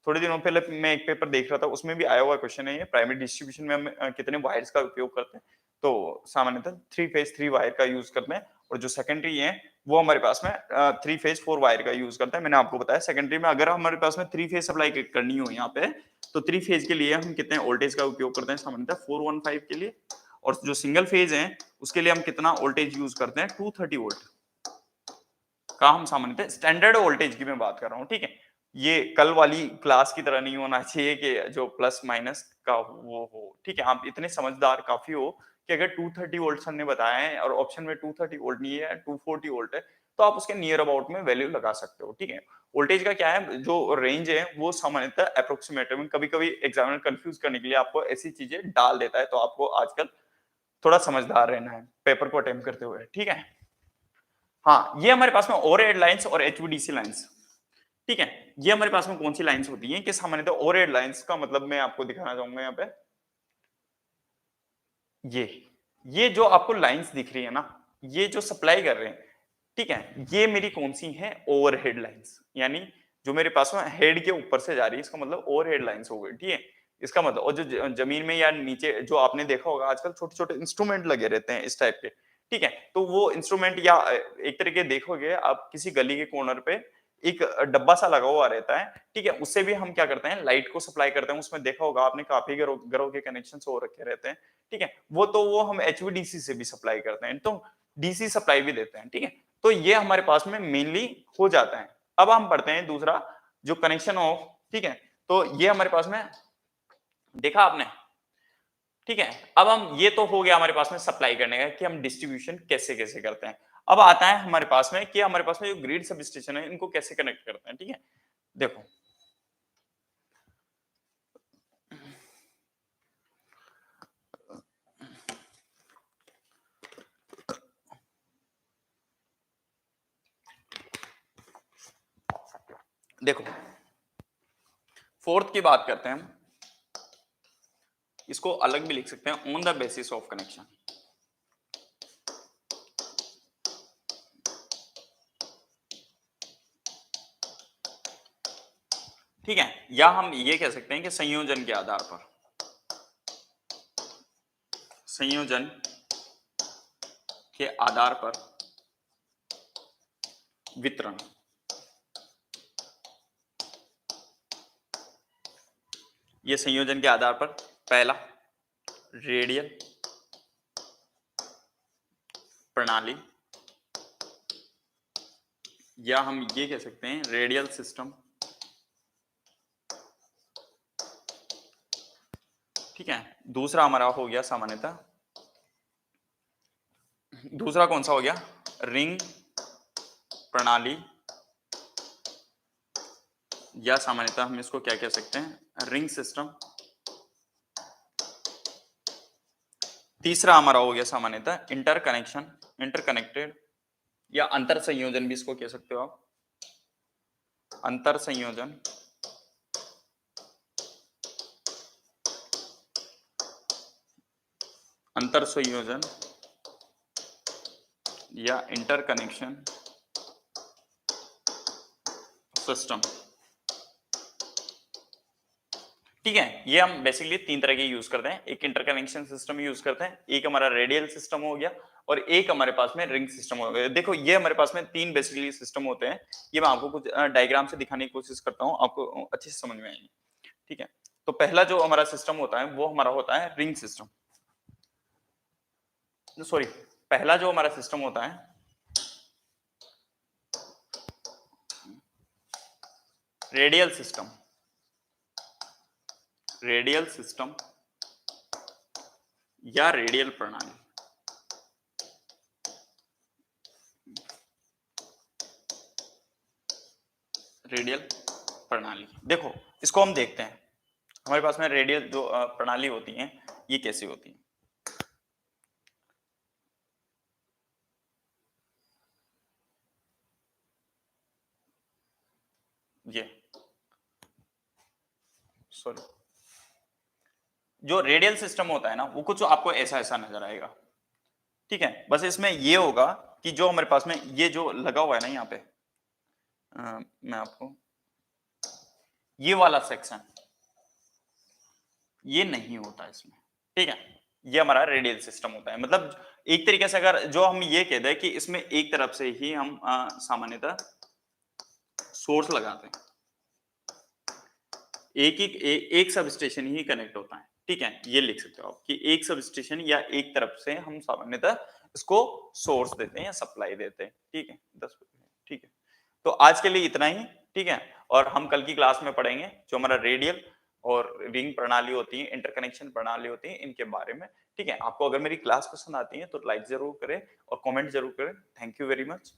थोड़े दिनों पहले मैं एक पेपर देख रहा था, उसमें भी आया हुआ क्वेश्चन है ये, प्राइमरी डिस्ट्रीब्यूशन में हम कितने वायर्स का उपयोग करते हैं। तो सामान्यतः 3 फेज 3 वायर का यूज करते हैं, और जो सेकेंडरी है वो हमारे पास में 3 फेज 4 वायर का यूज करते हैं। मैंने आपको बताया सेकेंडरी में अगर हमारे पास में 3 फेज सप्लाई करनी हो यहाँ पे, तो 3 फेज के लिए हम कितने वोल्टेज का उपयोग करते हैं सामान्यतः? 415 के लिए। और जो सिंगल फेज है उसके लिए हम कितना वोल्टेज यूज करते हैं? 230 वोल्ट का हम सामान्यतः, स्टैंडर्ड वोल्टेज की मैं बात कर रहा हूँ, ठीक है। ये कल वाली क्लास की तरह नहीं होना चाहिए कि जो प्लस माइनस का वो हो, ठीक है। आप इतने समझदार काफी हो कि अगर 230 वोल्ट सर ने बताया है और ऑप्शन में 230 वोल्ट नहीं है, 240 वोल्ट है, तो आप उसके नियर अबाउट में वैल्यू लगा सकते हो, ठीक है। वोल्टेज का क्या है, जो रेंज है वो सामान्यतः अप्रोक्सीमेट है। कभी कभी एग्जामिनर कंफ्यूज करने के लिए आपको ऐसी चीजें डाल देता है, तो आपको आजकल थोड़ा समझदार रहना है पेपर को अटेम्प्ट करते हुए, ठीक है। हाँ, ये हमारे पास में ओवरहेड लाइंस और एचवीडीसी लाइंस, ठीक है। ये हमारे पास में कौन सी लाइंस होती हैं कि सामान्यतः ओवरहेड लाइंस का मतलब मैं आपको दिखाना चाहूंगा यहाँ पे, ये ये जो आपको लाइंस दिख रही है ना, ये जो सप्लाई कर रहे हैं, ठीक है, ये मेरी कौन सी है? ओवरहेड लाइंस, यानी जो मेरे पास में हेड के ऊपर से जा रही है, इसका मतलब ओवरहेड लाइंस हो गई, ठीक है। इसका मतलब, और जो जमीन में या नीचे जो आपने देखा होगा आजकल छोटे छोटे इंस्ट्रूमेंट लगे रहते हैं इस टाइप के, ठीक है। तो वो इंस्ट्रूमेंट, या एक तरीके देखोगे आप किसी गली के कॉर्नर पे एक डब्बा सा लगा हुआ रहता है, ठीक है। उससे भी हम क्या करते हैं? लाइट को सप्लाई करते हैं। उसमें देखा होगा आपने काफी घरों के कनेक्शन हो रखे रहते हैं, ठीक है। वो हम एचवीडीसी से भी सप्लाई करते हैं, तो डीसी सप्लाई भी देते हैं, ठीक है। तो ये हमारे पास में मेनली हो जाता है। अब हम पढ़ते हैं दूसरा, जो कनेक्शन ऑफ, ठीक है। तो ये हमारे पास में देखा आपने, ठीक है। अब हम, ये तो हो गया हमारे पास में सप्लाई करने का कि हम डिस्ट्रीब्यूशन कैसे कैसे करते हैं। अब आता है हमारे पास में कि हमारे पास में जो ग्रिड सब स्टेशन है इनको कैसे कनेक्ट करते हैं, ठीक है। देखो, देखो, फोर्थ की बात करते हैं हम, इसको अलग भी लिख सकते हैं, on the basis of connection. ठीक है, या हम ये कह सकते हैं कि संयोजन के आधार पर, संयोजन के आधार पर वितरण। ये संयोजन के आधार पर पहला रेडियल प्रणाली, या हम ये कह सकते हैं रेडियल सिस्टम। ठीक है, दूसरा हमारा हो गया सामान्यतः, दूसरा कौन सा हो गया, रिंग प्रणाली, या सामान्यतः हम इसको क्या कह सकते हैं, रिंग सिस्टम। तीसरा हमारा हो गया सामान्यतः इंटरकनेक्शन, इंटरकनेक्टेड, या अंतर संयोजन भी इसको कह सकते हो आप, अंतर संयोजन। अंतर संयोजन या इंटरकनेक्शन सिस्टम। ठीक है, ये हम बेसिकली तीन तरह के यूज करते हैं, एक इंटरकनेक्शन सिस्टम यूज करते हैं, एक हमारा रेडियल सिस्टम हो गया, और एक हमारे पास में रिंग सिस्टम हो गया। देखो ये हमारे पास में तीन बेसिकली सिस्टम होते हैं, ये मैं आपको कुछ डायग्राम से दिखाने की कोशिश करता हूँ, आपको अच्छे से समझ में आएंगे। ठीक है, तो पहला जो हमारा सिस्टम होता है वो हमारा होता है रिंग सिस्टम, सॉरी, पहला जो हमारा सिस्टम होता है रेडियल सिस्टम, रेडियल सिस्टम या रेडियल प्रणाली। रेडियल प्रणाली, देखो इसको हम देखते हैं, हमारे पास में रेडियल जो प्रणाली होती है ये कैसी होती है। ये सॉरी, जो रेडियल सिस्टम होता है ना वो कुछ आपको ऐसा ऐसा नजर आएगा। ठीक है, बस इसमें ये होगा कि जो हमारे पास में ये जो लगा हुआ है ना यहाँ पे, मैं आपको ये वाला सेक्शन ये नहीं होता इसमें। ठीक है, ये हमारा रेडियल सिस्टम होता है, मतलब एक तरीके से अगर जो हम ये कह दें कि इसमें एक तरफ से ही हम सामान्यतः सोर्स लगाते हैं, एक सब स्टेशन ही कनेक्ट होता है। ठीक है, ये लिख सकते हो आप कि एक सब स्टेशन या एक तरफ से हम सामान्यतः इसको सोर्स देते हैं या सप्लाई देते हैं। ठीक है, 10। ठीक है, तो आज के लिए इतना ही। ठीक है, और हम कल की क्लास में पढ़ेंगे जो हमारा रेडियल और रिंग प्रणाली होती है, इंटरकनेक्शन प्रणाली होती है, इनके बारे में। ठीक है, आपको अगर मेरी क्लास पसंद आती है तो लाइक जरूर करें और कमेंट जरूर करें। Thank you very much.